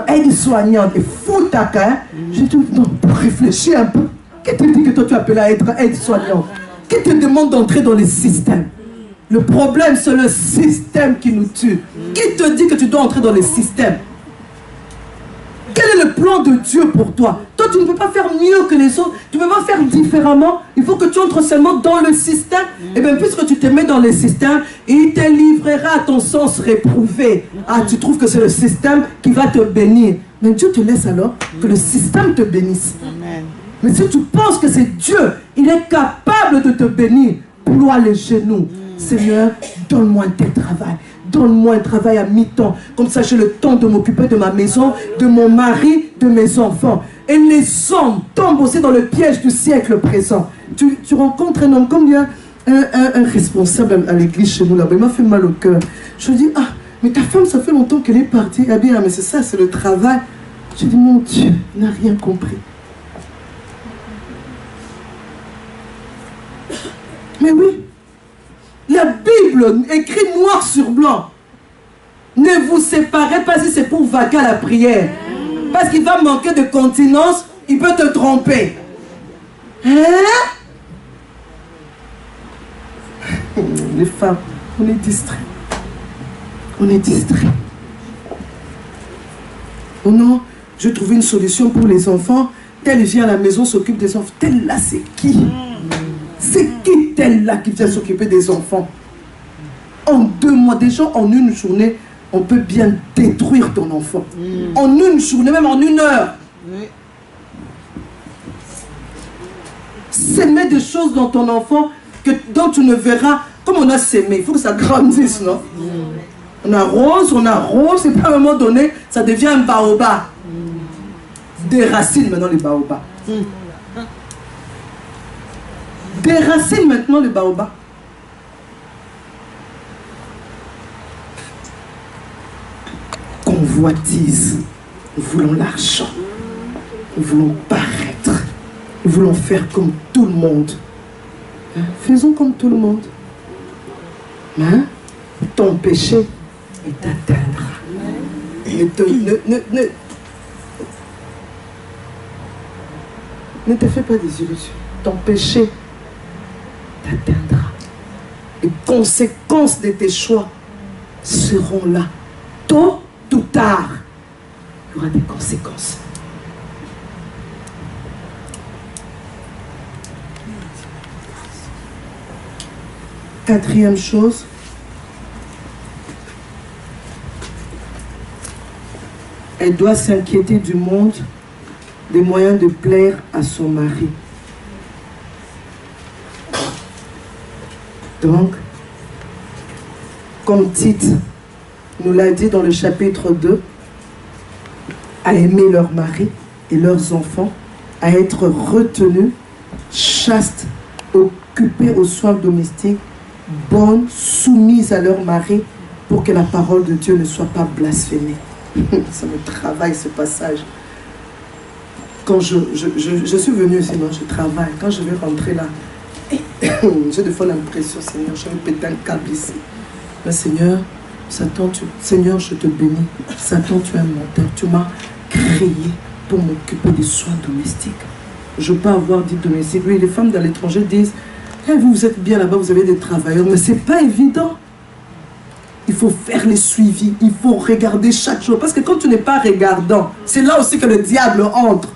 aide-soignante, et foutaka. Je te dis, non, pour réfléchir un peu. Qui te dit que toi tu appelles à être aide-soignante? Qui te demande d'entrer dans les systèmes? Le problème, c'est le système qui nous tue. Qui te dit que tu dois entrer dans les systèmes? Quel est le plan de Dieu pour toi? Toi, tu ne peux pas faire mieux que les autres. Tu ne peux pas faire différemment. Il faut que tu entres seulement dans le système. Et bien, puisque tu te mets dans le système, il te livrera à ton sens réprouvé. Ah, tu trouves que c'est le système qui va te bénir. Mais Dieu te laisse alors que le système te bénisse. Amen. Mais si tu penses que c'est Dieu, il est capable de te bénir. Ploie les genoux. Seigneur, donne-moi un tel travail. Donne-moi un travail à mi-temps. Comme ça, j'ai le temps de m'occuper de ma maison, de mon mari, de mes enfants. Et les hommes tombent aussi dans le piège du siècle présent. Tu rencontres un homme, comme il y a un responsable à l'église chez nous là-bas. Il m'a fait mal au cœur. Je lui dis, ah, mais ta femme, ça fait longtemps qu'elle est partie. Ah bien, mais c'est ça, c'est le travail. Je dis, mon Dieu, il n'a rien compris. Mais oui. La Bible écrit noir sur blanc. Ne vous séparez pas si c'est pour vaquer à la prière. Parce qu'il va manquer de continence, il peut te tromper. Hein? Les femmes, on est distraits. On est distraits. Oh non, je trouve une solution pour les enfants. Tel vient à la maison, s'occupe des enfants. Tel là, c'est qui? C'est qui tel là qui vient s'occuper des enfants? En 2 mois, déjà en une journée, on peut bien détruire ton enfant. En une journée, même en 1 heure. S'aimer des choses dans ton enfant dont tu ne verras. Comme on a sémé, il faut que ça grandisse, non? On arrose, et puis à un moment donné, ça devient un baobab. Des racines maintenant, les baobabs. Des racines maintenant, le baobab. Convoitise. Nous voulons l'argent. Nous voulons paraître. Nous voulons faire comme tout le monde. Hein? Faisons comme tout le monde. Hein? Ton péché, il t'atteindra. Ne te fais pas des illusions. Ton péché t'atteindra. Les conséquences de tes choix seront là. Tôt ou tard, il y aura des conséquences. Quatrième chose, elle doit s'inquiéter du monde, des moyens de plaire à son mari. Donc, comme Tite nous l'a dit dans le chapitre 2, à aimer leur mari et leurs enfants, à être retenus, chastes, occupés aux soins domestiques, bonnes, soumises à leur mari, pour que la parole de Dieu ne soit pas blasphémée. Ça me travaille ce passage. Quand je suis venue ici, non, je travaille. Quand je vais rentrer là, j'ai des fois l'impression, Seigneur, je vais péter un câble ici. Mais Seigneur, Seigneur, je te bénis. Satan, tu es un menteur. Tu m'as créé pour m'occuper des soins domestiques. Je ne veux pas avoir dit domestique. Oui, les femmes dans l'étranger disent, hey, vous êtes bien là-bas, vous avez des travailleurs. Mais ce n'est pas évident. Il faut faire les suivis. Il faut regarder chaque jour. Parce que quand tu n'es pas regardant, c'est là aussi que le diable entre.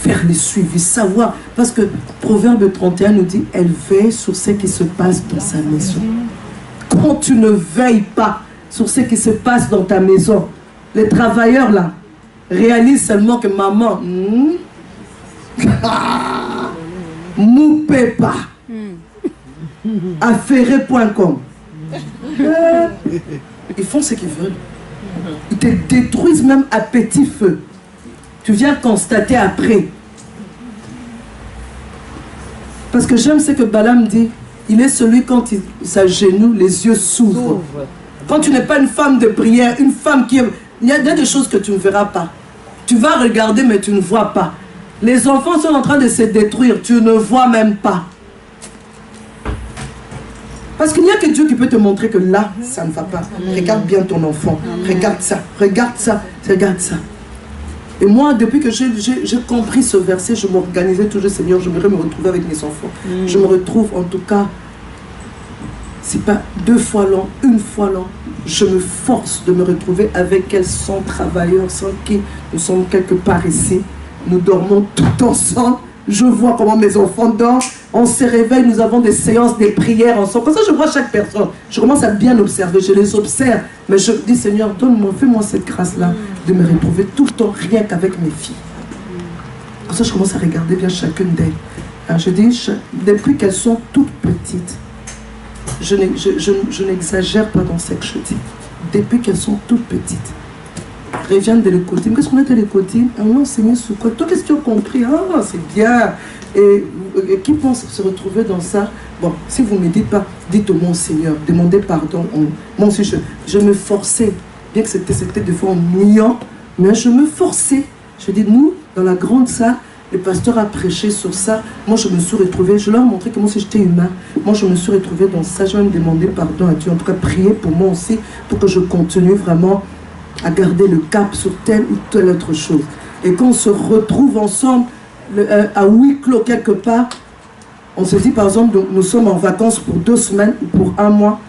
Faire les suivis, savoir. Parce que Proverbe 31 nous dit, elle veille sur ce qui se passe dans sa maison. Quand tu ne veilles pas sur ce qui se passe dans ta maison. Les travailleurs là, réalisent seulement que maman, Moupepa, affairé.com. Ils font ce qu'ils veulent. Ils te détruisent même à petit feu. Tu viens constater après. Parce que j'aime ce que Balaam dit. Il est celui quand il s'agenouille, les yeux s'ouvrent. Quand tu n'es pas une femme de prière, une femme qui... Il y a des choses que tu ne verras pas. Tu vas regarder mais tu ne vois pas. Les enfants sont en train de se détruire. Tu ne vois même pas. Parce qu'il n'y a que Dieu qui peut te montrer que là, ça ne va pas. Regarde bien ton enfant. Regarde ça, regarde ça, regarde ça. Et moi, depuis que j'ai compris ce verset, je m'organisais toujours, Seigneur, je voudrais me retrouver avec mes enfants. Je me retrouve en tout cas, c'est pas 2 fois l'an, 1 fois l'an. Je me force de me retrouver avec elles sans travailleurs, sans qui nous sommes quelque part ici. Nous dormons tout ensemble. Je vois comment mes enfants dorment. On se réveille, nous avons des séances, des prières ensemble. Comme ça, je vois chaque personne. Je commence à bien observer, je les observe. Mais je dis, Seigneur, donne-moi, fais-moi cette grâce-là de me retrouver tout le temps, rien qu'avec mes filles. Comme ça, je commence à regarder bien chacune d'elles. Alors, je dis, depuis qu'elles sont toutes petites, je n'exagère pas dans ce que je dis. Depuis qu'elles sont toutes petites. Reviennent de l'écotine. Qu'est-ce qu'on a de l'écotine? On a enseigné sur quoi? Toi, qu'est-ce que tu as compris? Ah, c'est bien. Et qui pense se retrouver dans ça? Bon, si vous ne me dites pas, dites-moi au Seigneur, demandez pardon. Moi aussi, je me forçais. Bien que c'était des fois ennuyant, mais je me forçais. Je dis, nous, dans la grande salle, le pasteur a prêché sur ça. Moi, je me suis retrouvée. Je leur ai montré que moi aussi, j'étais humain. Moi, je me suis retrouvée dans ça. Je vais me demander pardon à Dieu. En tout cas, prier pour moi aussi, pour que je continue vraiment à garder le cap sur telle ou telle autre chose. Et quand on se retrouve ensemble à huis clos quelque part, on se dit par exemple, nous sommes en vacances pour 2 semaines ou pour 1 mois.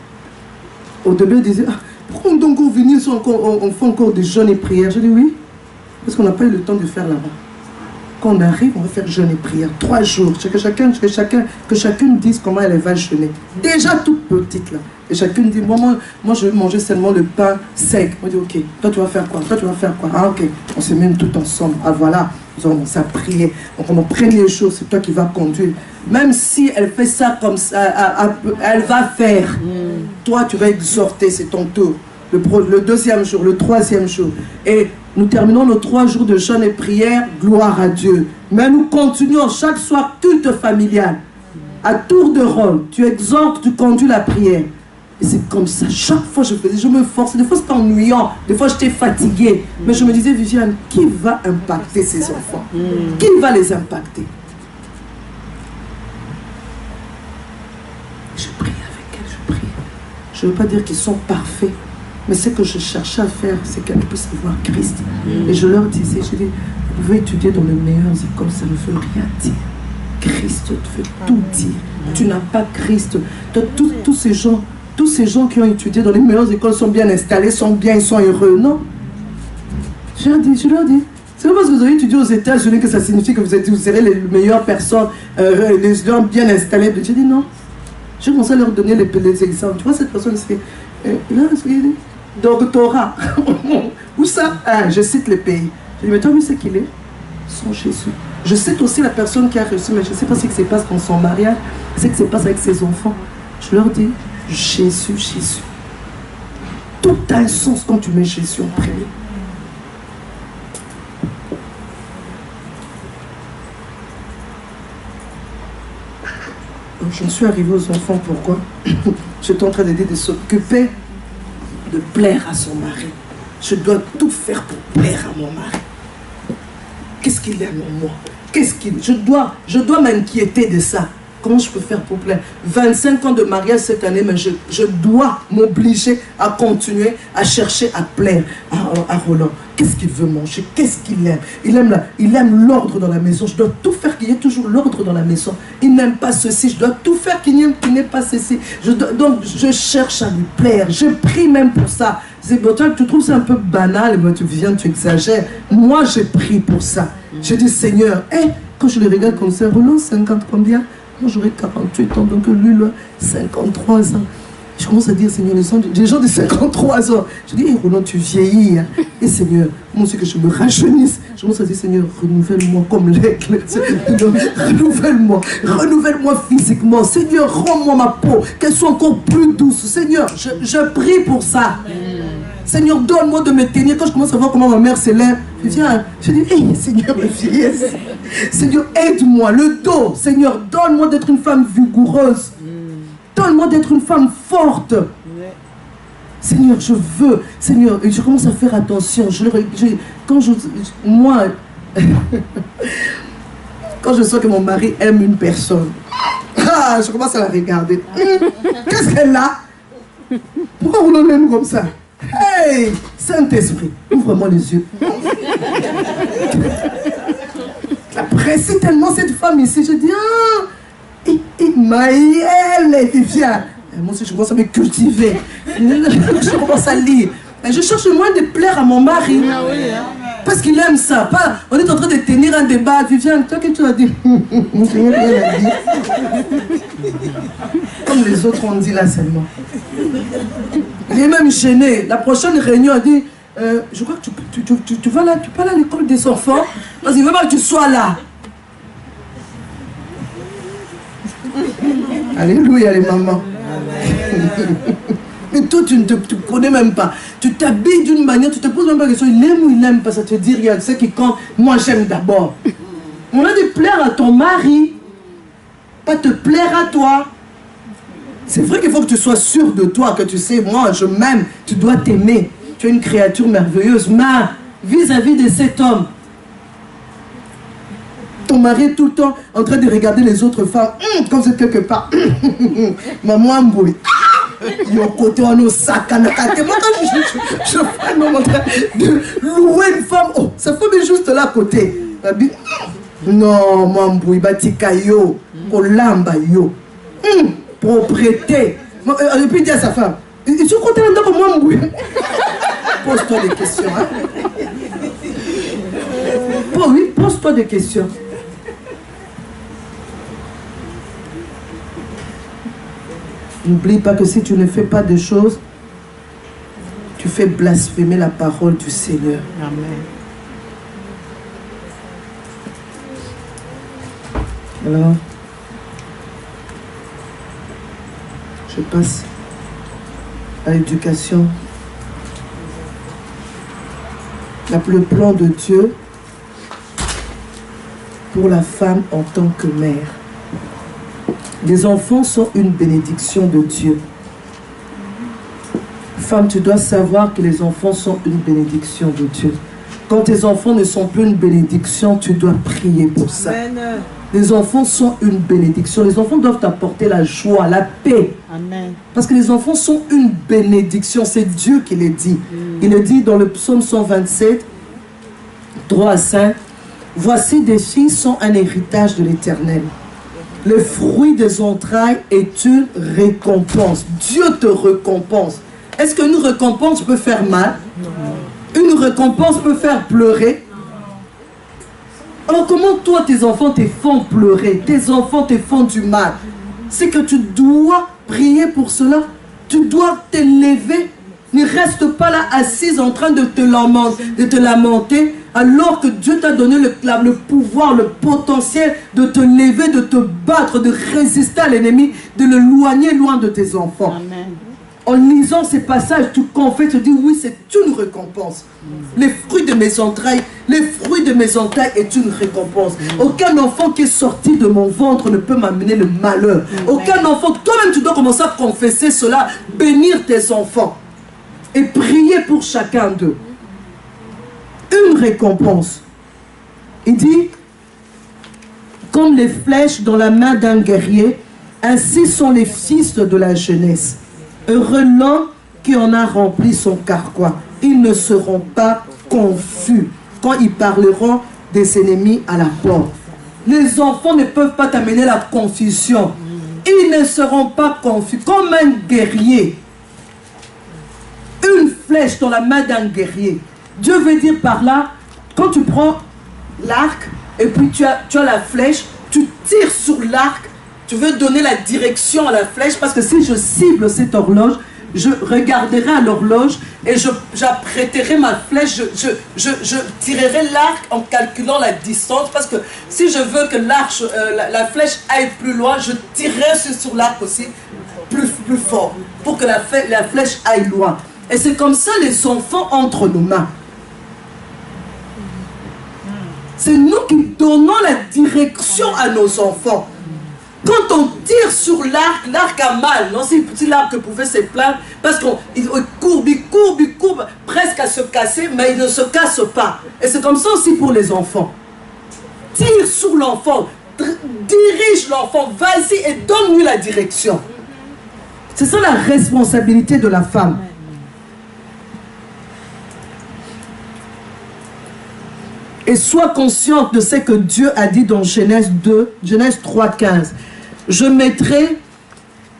Au début, ils disaient, pourquoi donc on venir, on fait encore des jeûnes et prières? Je dis oui, parce qu'on n'a pas eu le temps de faire là-bas. Quand on arrive, on va faire jeûne et prière. 3 jours. Que chacune dise comment elle va jeûner. Déjà toute petite là. Et chacune dit, moi je vais manger seulement le pain sec. On dit, ok, toi tu vas faire quoi? Toi tu vas faire quoi? Ah ok, on se met tout ensemble. Ah voilà, nous allons commencer à prier. Donc mon premier jour, c'est toi qui vas conduire. Même si elle fait ça comme ça, elle va faire. Toi tu vas exhorter, c'est ton tour. Le 2e jour, le 3e jour. Et nous terminons nos 3 jours de jeûne et prière, gloire à Dieu. Mais nous continuons chaque soir culte familial. À tour de rôle, tu exhortes, tu conduis la prière. Et c'est comme ça, chaque fois je faisais, je me forçais. Des fois c'était ennuyant, des fois j'étais fatiguée. Mais je me disais, Viviane, qui va impacter ces enfants? Qui va les impacter? Je prie avec elles, je prie. Je ne veux pas dire qu'ils sont parfaits. Mais ce que je cherchais à faire, c'est qu'elles puissent voir Christ. Et je leur disais, je dis, vous pouvez étudier dans les meilleures écoles, ça ne veut rien dire. Christ te veut tout dire. Tu n'as pas Christ. Tous ces gens qui ont étudié dans les meilleures écoles sont bien installés, sont bien, ils sont heureux. Non. Je leur dis, c'est pas parce que vous avez étudié aux États-Unis que ça signifie que vous serez les meilleures personnes, les gens bien installés. J'ai dit non. J'ai commencé à leur donner les exemples. Tu vois, cette personne, c'est doctorat. Où ça? Ah, je cite les pays. Je dis, mais toi, vu ce qu'il est? Sans Jésus. Je cite aussi la personne qui a reçu, mais je ne sais pas ce qui se passe dans son mariage, ce qui se passe avec ses enfants. Je leur dis, Jésus, Jésus. Tout a un sens quand tu mets Jésus en premier. Je suis arrivée aux enfants, pourquoi? J'étais en train d'aider de s'occuper de plaire à son mari. Je dois tout faire pour plaire à mon mari. Qu'est-ce qu'il aime en moi? Je dois m'inquiéter de ça. Comment je peux faire pour plaire? 25 ans de mariage cette année, mais je dois m'obliger à continuer à chercher à plaire à Roland. Qu'est-ce qu'il veut manger? Qu'est-ce qu'il aime? Il aime l'ordre dans la maison. Je dois tout faire qu'il y ait toujours l'ordre dans la maison. Il n'aime pas ceci. Je dois tout faire qu'il n'ait pas ceci. Donc, je cherche à lui plaire. Je prie même pour ça. C'est pour toi que tu trouves ça un peu banal, mais tu viens, tu exagères. Moi, je prie pour ça. Je dis, Seigneur, quand je le regarde comme ça, Roland, 50 combien? Moi, j'aurais 48 ans, donc lui, là, 53 ans. Je commence à dire, Seigneur, les gens de 53 ans. Je dis, hey, Roland, tu vieillis. Hein. Et Seigneur, moi aussi que je me rajeunisse. Je commence à dire, Seigneur, renouvelle-moi comme l'aigle. Renouvelle-moi physiquement. Seigneur, rends-moi ma peau, qu'elle soit encore plus douce. Seigneur, je prie pour ça. Seigneur, donne-moi de me tenir. Quand je commence à voir comment ma mère s'élève, je viens, je dis, hey, Seigneur, ma vieillesse. Seigneur, aide-moi, le dos. Seigneur, donne-moi d'être une femme vigoureuse. Donne-moi d'être une femme forte. Seigneur, je veux. Seigneur, et je commence à faire attention. Moi, quand je sens que mon mari aime une personne, je commence à la regarder. Qu'est-ce qu'elle a? Pourquoi vous l'aimez comme ça? Hey, Saint-Esprit, ouvre-moi les yeux. J'apprécie tellement cette femme ici. Je dis, Maëlle, et viens. Moi aussi, je commence à me cultiver. Je commence à lire. Je cherche le moyen de plaire à mon mari. Parce qu'il aime ça. Pas, on est en train de tenir un débat. Viviane, toi, qu'est-ce que tu as dit? Comme les autres ont dit là seulement. Il est même gêné. La prochaine réunion a dit, je crois que tu vas là, tu parles à l'école des enfants. Parce qu'il veut pas que tu sois là. Alléluia les mamans. Mais toi tu ne te connais même pas. Tu t'habilles d'une manière, tu te poses même pas la question, il aime ou il n'aime pas, ça te dit rien. Tu sais qui compte, moi j'aime d'abord. On a de plaire à ton mari, pas te plaire à toi. C'est vrai qu'il faut que tu sois sûr de toi, que tu sais, moi je m'aime, tu dois t'aimer. Tu es une créature merveilleuse, mais vis-à-vis de cet homme, ton mari est tout le temps en train de regarder les autres femmes, comme c'est quelque part. Maman Mboui. Yo côté on nous sakana. Moi quand je vois un homme en train de louer une femme, oh, sa femme est juste là à côté. Non, moi Mboui, batika yo, kolamba yo. Propriété. Et puis il dit à sa femme, tu es content d'entendre comme moi Mboui? Pose-toi des questions. Hein? Oui, pose-toi des questions. N'oublie pas que si tu ne fais pas de choses, tu fais blasphémer la parole du Seigneur.
Amen.
Alors, je passe à l'éducation. Le plan de Dieu pour la femme en tant que mère. Les enfants sont une bénédiction de Dieu. Femme, tu dois savoir que les enfants sont une bénédiction de Dieu. Quand tes enfants ne sont plus une bénédiction, tu dois prier pour ça. Amen. Les enfants sont une bénédiction. Les enfants doivent t'apporter la joie, la paix. Amen. Parce que les enfants sont une bénédiction. C'est Dieu qui le dit. Il le dit dans le psaume 127, 3 à 5. Voici des filles sont un héritage de l'Éternel. Le fruit des entrailles est une récompense. Dieu te récompense. Est-ce qu'une récompense peut faire mal? Non. Une récompense peut faire pleurer? Alors comment toi, tes enfants te font pleurer? Tes enfants te font du mal. C'est que tu dois prier pour cela. Tu dois te lever. Ne reste pas là assise en train de te lamenter. Alors que Dieu t'a donné le pouvoir, le potentiel de te lever, de te battre, de résister à l'ennemi, de le loigner loin de tes enfants. Amen. En lisant ces passages, tu confesses, tu dis oui, c'est une récompense. Les fruits de mes entrailles, les fruits de mes entrailles est une récompense. Aucun enfant qui est sorti de mon ventre ne peut m'amener le malheur. Aucun enfant, toi-même tu dois commencer à confesser cela, bénir tes enfants et prier pour chacun d'eux. Une récompense. Il dit, comme les flèches dans la main d'un guerrier, ainsi sont les fils de la jeunesse. Heureux l'homme qui en a rempli son carquois. Ils ne seront pas confus quand ils parleront des ennemis à la porte. Les enfants ne peuvent pas t'amener la confusion. Ils ne seront pas confus comme un guerrier. Une flèche dans la main d'un guerrier. Dieu veut dire par là, quand tu prends l'arc et puis tu as la flèche, tu tires sur l'arc, tu veux donner la direction à la flèche, parce que si je cible cette horloge, je regarderai à l'horloge et j'apprêterai ma flèche, je tirerai l'arc en calculant la distance, parce que si je veux que la flèche aille plus loin, je tirerai sur l'arc aussi plus fort, pour que la flèche aille loin. Et c'est comme ça les enfants entre nos mains. C'est nous qui donnons la direction à nos enfants. Quand on tire sur l'arc, l'arc a mal. Non, si l'arc pouvait se plaindre, parce qu'il courbe, presque à se casser, mais il ne se casse pas. Et c'est comme ça aussi pour les enfants. Tire sur l'enfant, dirige l'enfant, vas-y et donne-lui la direction. C'est ça la responsabilité de la femme. Et sois consciente de ce que Dieu a dit dans Genèse 3:15. Je mettrai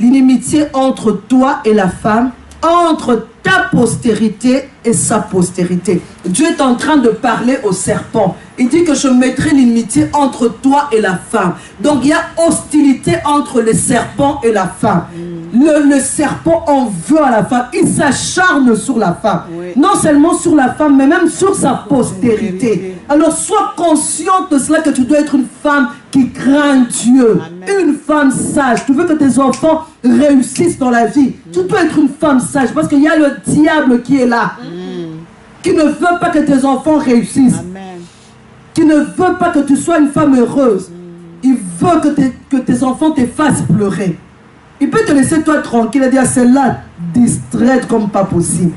l'inimitié entre toi et la femme, entre ta postérité et sa postérité. Dieu est en train de parler au serpent. Il dit que je mettrai l'inimitié entre toi et la femme. Donc il y a hostilité entre le serpent et la femme. Le serpent en veut à la femme. Il s'acharne sur la femme. Oui. Non seulement sur la femme, mais même sur sa postérité. Alors sois consciente de cela, que tu dois être une femme qui craint Dieu. Amen. Une femme sage. Tu veux que tes enfants réussissent dans la vie. Tu dois être une femme sage, parce qu'il y a le diable qui est là. Qui ne veut pas que tes enfants réussissent. Amen. Qui ne veut pas que tu sois une femme heureuse. Il veut que tes enfants te fassent pleurer. Il peut te laisser toi tranquille et dire, celle-là, distraite comme pas possible.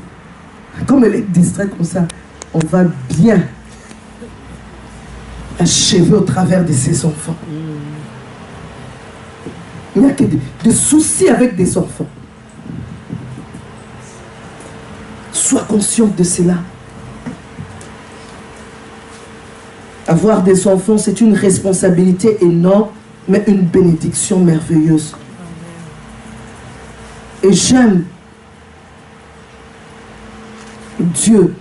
Comme elle est distraite comme ça, on va bien achever au travers de ses enfants. Il n'y a que des soucis avec des enfants. Sois consciente de cela. Avoir des enfants, c'est une responsabilité énorme, mais une bénédiction merveilleuse. Et j'aime Dieu.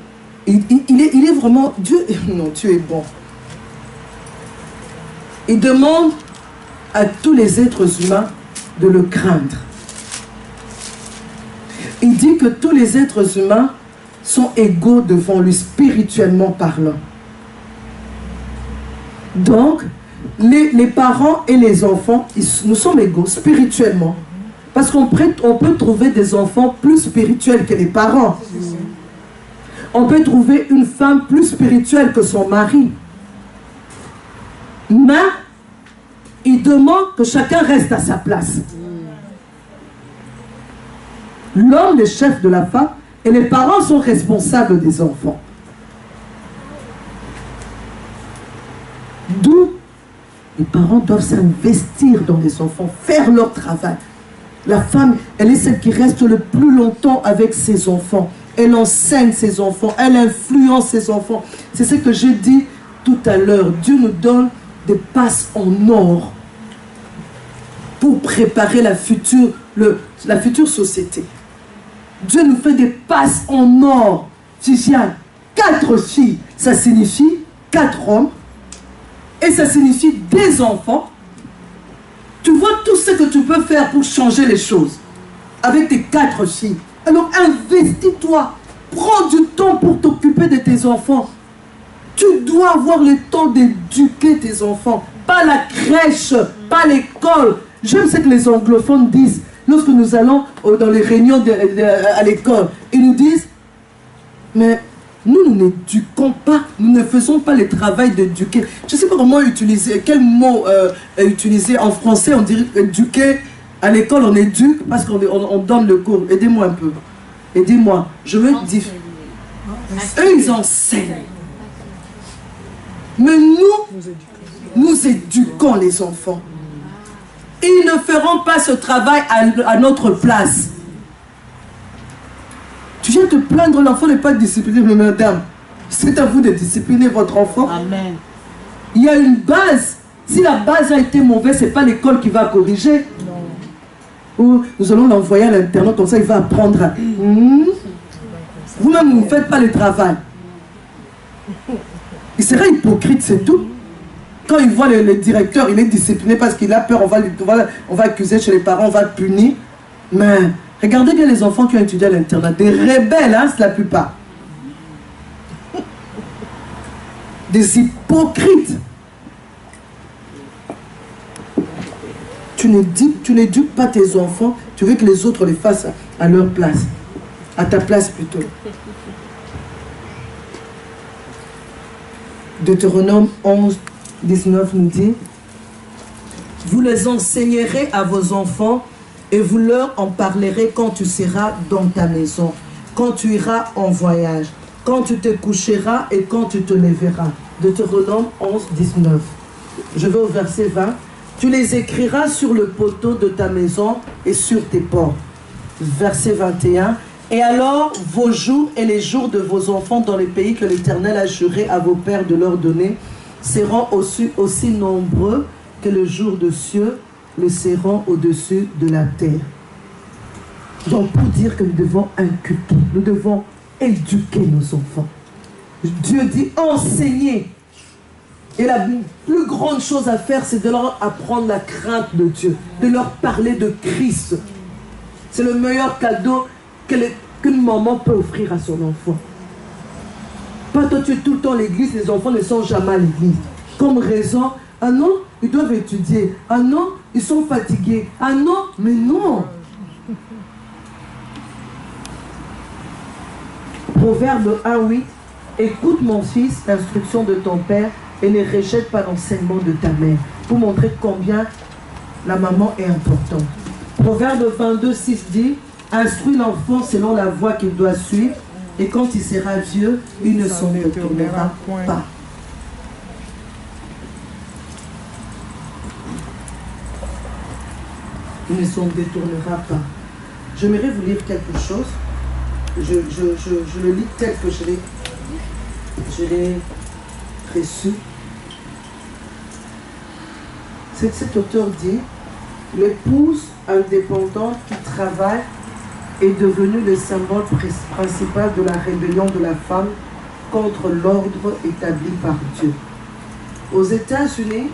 Il est vraiment... Dieu est bon. Il demande à tous les êtres humains de le craindre. Il dit que tous les êtres humains sont égaux devant lui, spirituellement parlant. Donc, les parents et les enfants, nous sommes égaux spirituellement. Parce qu'on peut trouver des enfants plus spirituels que les parents. On peut trouver une femme plus spirituelle que son mari. Mais il demande que chacun reste à sa place. L'homme est chef de la femme et les parents sont responsables des enfants. D'où les parents doivent s'investir dans les enfants, faire leur travail. La femme, elle est celle qui reste le plus longtemps avec ses enfants. Elle enseigne ses enfants, elle influence ses enfants. C'est ce que j'ai dit tout à l'heure. Dieu nous donne des passes en or pour préparer la future société. Dieu nous fait des passes en or. Si il y a 4 filles, ça signifie 4 hommes. Et ça signifie des enfants. Tu vois tout ce que tu peux faire pour changer les choses avec tes 4 filles. Alors investis-toi. Prends du temps pour t'occuper de tes enfants. Tu dois avoir le temps d'éduquer tes enfants. Pas la crèche, pas l'école. J'aime ce que les anglophones disent lorsque nous allons dans les réunions à l'école. Ils nous disent, mais nous n'éduquons pas, nous ne faisons pas le travail d'éduquer. Je ne sais pas comment utiliser, quel mot utiliser en français. On dirait éduquer. À l'école, on éduque parce qu'on donne le cours. Aidez-moi un peu. Aidez-moi. Je veux dire. Eux, ils enseignent. Mais nous éduquons les enfants. Ils ne feront pas ce travail à notre place. Tu viens te plaindre, l'enfant n'est pas discipliné, mais madame, c'est à vous de discipliner votre enfant. Amen. Il y a une base. Si la base a été mauvaise, ce n'est pas l'école qui va corriger. Non. Ou nous allons l'envoyer à l'internat, comme ça il va apprendre à... Vous-même, vous ne faites pas le travail. Il sera hypocrite, c'est tout. Quand il voit le directeur, il est discipliné parce qu'il a peur, on va accuser chez les parents, on va punir. Mais regardez bien les enfants qui ont étudié à l'internat. Des rebelles, hein, c'est la plupart. Des hypocrites. Tu n'éduques pas tes enfants, tu veux que les autres les fassent à leur place. À ta place plutôt. Deutéronome 11, 19 nous dit: vous les enseignerez à vos enfants et vous leur en parlerez quand tu seras dans ta maison, quand tu iras en voyage, quand tu te coucheras et quand tu te lèveras. Deutéronome 11, 19. Je vais au verset 20. Tu les écriras sur le poteau de ta maison et sur tes portes. Verset 21. Et alors, vos jours et les jours de vos enfants dans les pays que l'Éternel a juré à vos pères de leur donner seront aussi nombreux que le jour de cieux le seront au-dessus de la terre. Donc, pour dire que nous devons inculquer, nous devons éduquer nos enfants. Dieu dit enseigner. Et la plus grande chose à faire, c'est de leur apprendre la crainte de Dieu, de leur parler de Christ. C'est le meilleur cadeau qu'une maman peut offrir à son enfant. Pas toi, tu es tout le temps à l'église, les enfants ne sont jamais à l'église. Comme raison, ah non, ils doivent étudier. Ah non, ils sont fatigués. Ah non, mais non. Proverbe 1:8. Écoute mon fils, l'instruction de ton père et ne rejette pas l'enseignement de ta mère. Pour montrer combien la maman est importante. Proverbe 22:6 dit: instruis l'enfant selon la voie qu'il doit suivre, et quand il sera vieux, il ne s'en détournera pas. Il ne s'en détournera pas. J'aimerais vous lire quelque chose. Je le lis tel que je l'ai reçu. Cet auteur dit: l'épouse indépendante qui travaille est devenue le symbole principal de la rébellion de la femme contre l'ordre établi par Dieu. Aux États-Unis,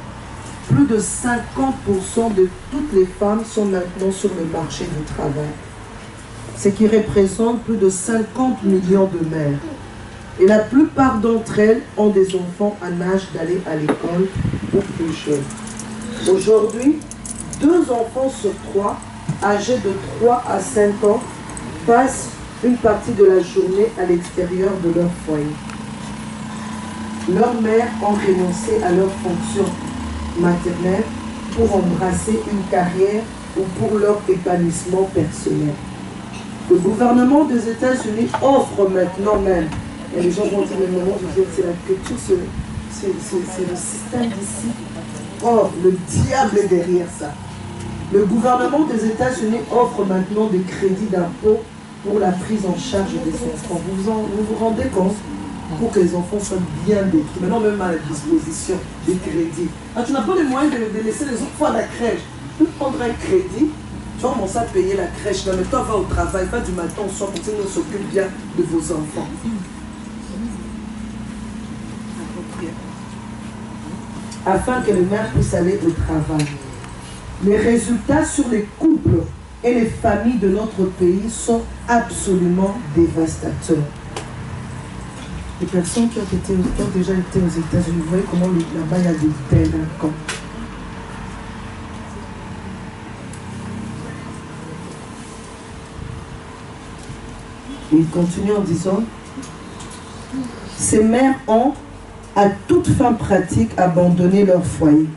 plus de 50% de toutes les femmes sont maintenant sur le marché du travail, ce qui représente plus de 50 millions de mères. Et la plupart d'entre elles ont des enfants en âge d'aller à l'école ou plus jeunes. Aujourd'hui, 2 enfants sur 3 âgés de 3 à 5 ans passent une partie de la journée à l'extérieur de leur foyer. Leurs mères ont renoncé à leur fonction maternelle pour embrasser une carrière ou pour leur épanouissement personnel. Le gouvernement des États-Unis offre maintenant même, et les gens vont dire: mais maman, je veux dire, c'est la culture, c'est le système d'ici. Or, le diable est derrière ça. Le gouvernement des États-Unis offre maintenant des crédits d'impôt pour la prise en charge des enfants. Vous vous rendez compte? Pour que les enfants soient bien détruits. Maintenant, même à la disposition des crédits. Ah, tu n'as pas les moyens de laisser les enfants à la crèche. Tu prendre un crédit, tu vas commencer à payer la crèche. Mais toi, va au travail, va du matin au soir pour que nous s'occupe bien de vos enfants. Afin que les mères puissent aller au travail. Les résultats sur les couples et les familles de notre pays sont absolument dévastateurs. Les personnes qui ont déjà été aux États-Unis, vous voyez comment là-bas il y a des délinquants. Et il continue en disant: ces mères ont, à toute fin pratique, abandonné leur foyer.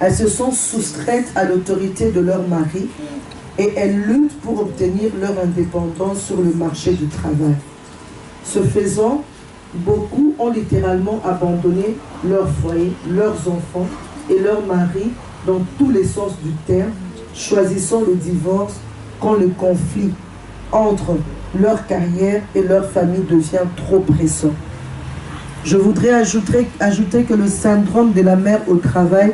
Elles se sont soustraites à l'autorité de leur mari et elles luttent pour obtenir leur indépendance sur le marché du travail. Ce faisant, beaucoup ont littéralement abandonné leur foyer, leurs enfants et leurs maris dans tous les sens du terme, choisissant le divorce quand le conflit entre leur carrière et leur famille devient trop pressant. Je voudrais ajouter que le syndrome de la mère au travail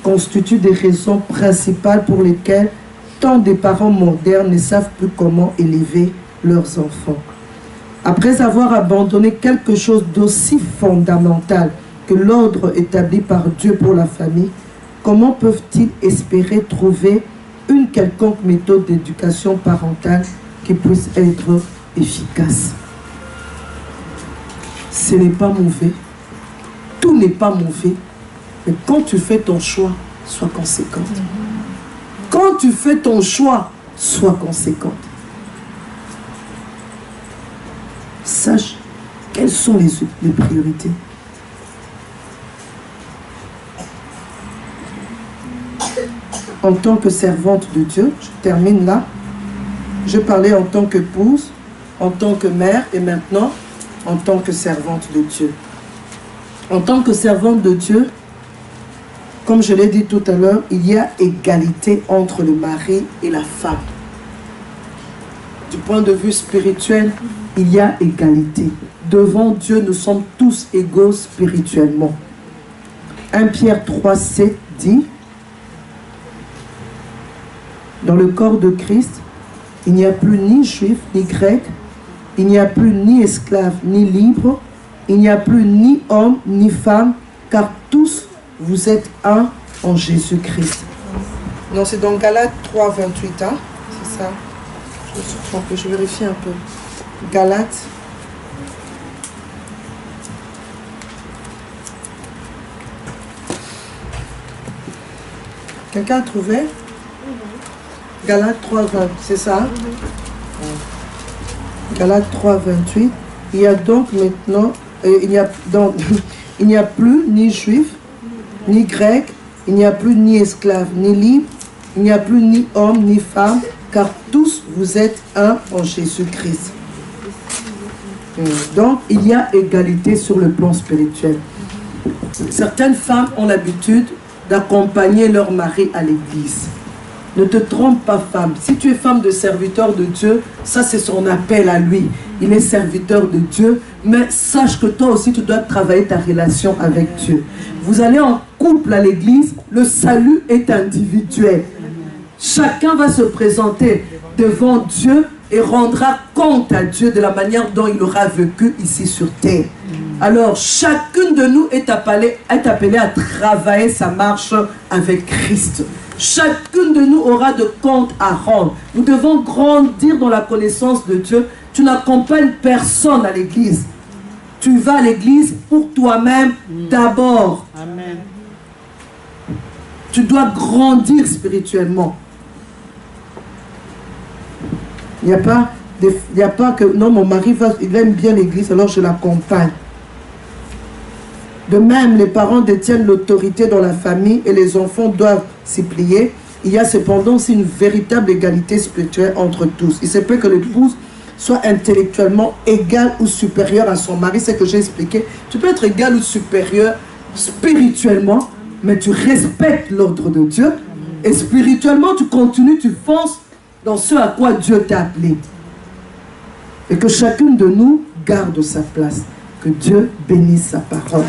constitue des raisons principales pour lesquelles tant de parents modernes ne savent plus comment élever leurs enfants. Après avoir abandonné quelque chose d'aussi fondamental que l'ordre établi par Dieu pour la famille, comment peuvent-ils espérer trouver une quelconque méthode d'éducation parentale qui puisse être efficace? Ce n'est pas mauvais. Tout n'est pas mauvais. Mais quand tu fais ton choix, sois conséquente. Quand tu fais ton choix, sois conséquente. Sache quelles sont les priorités. En tant que servante de Dieu, je termine là. Je parlais en tant qu'épouse, en tant que mère et maintenant en tant que servante de Dieu. En tant que servante de Dieu, comme je l'ai dit tout à l'heure, il y a égalité entre le mari et la femme. Du point de vue spirituel, il y a égalité. Devant Dieu, nous sommes tous égaux spirituellement. 1 Pierre 3, 7 dit, dans le corps de Christ, il n'y a plus ni juif ni grec, il n'y a plus ni esclave ni libre, il n'y a plus ni homme ni femme, car tous vous êtes un en Jésus-Christ. Non, c'est dans Galates 3, 28, hein? C'est ça. Je me suis trompée, je vérifie un peu. Galates. Quelqu'un a trouvé? Galates 3, 20, c'est ça? Galates 3, 28. Il y a donc maintenant, il n'y a plus ni juif, ni grec, il n'y a plus ni esclave, ni libre, il n'y a plus ni homme, ni femme, car tous vous êtes un en Jésus-Christ. Donc, il y a égalité sur le plan spirituel. Certaines femmes ont l'habitude d'accompagner leur mari à l'église. Ne te trompe pas, femme. Si tu es femme de serviteur de Dieu, ça c'est son appel à lui. Il est serviteur de Dieu, mais sache que toi aussi tu dois travailler ta relation avec Dieu. Vous allez en couple à l'église, le salut est individuel. Chacun va se présenter devant Dieu et rendra compte à Dieu de la manière dont il aura vécu ici sur terre. Alors, chacune de nous est appelée à travailler sa marche avec Christ. Chacune de nous aura de comptes à rendre. Nous devons grandir dans la connaissance de Dieu. Tu n'accompagnes personne à l'église. Tu vas à l'église pour toi-même d'abord.
Amen.
Tu dois grandir spirituellement. Il n'y a pas que, non, mon mari, il aime bien l'église, alors je l'accompagne. De même, les parents détiennent l'autorité dans la famille et les enfants doivent s'y plier. Il y a cependant aussi une véritable égalité spirituelle entre tous. Il se peut que l'épouse soit intellectuellement égale ou supérieure à son mari, c'est ce que j'ai expliqué. Tu peux être égal ou supérieur spirituellement, mais tu respectes l'ordre de Dieu. Et spirituellement, tu continues, tu fonces dans ce à quoi Dieu t'a appelé. Et que chacune de nous garde sa place. Que Dieu bénisse sa parole.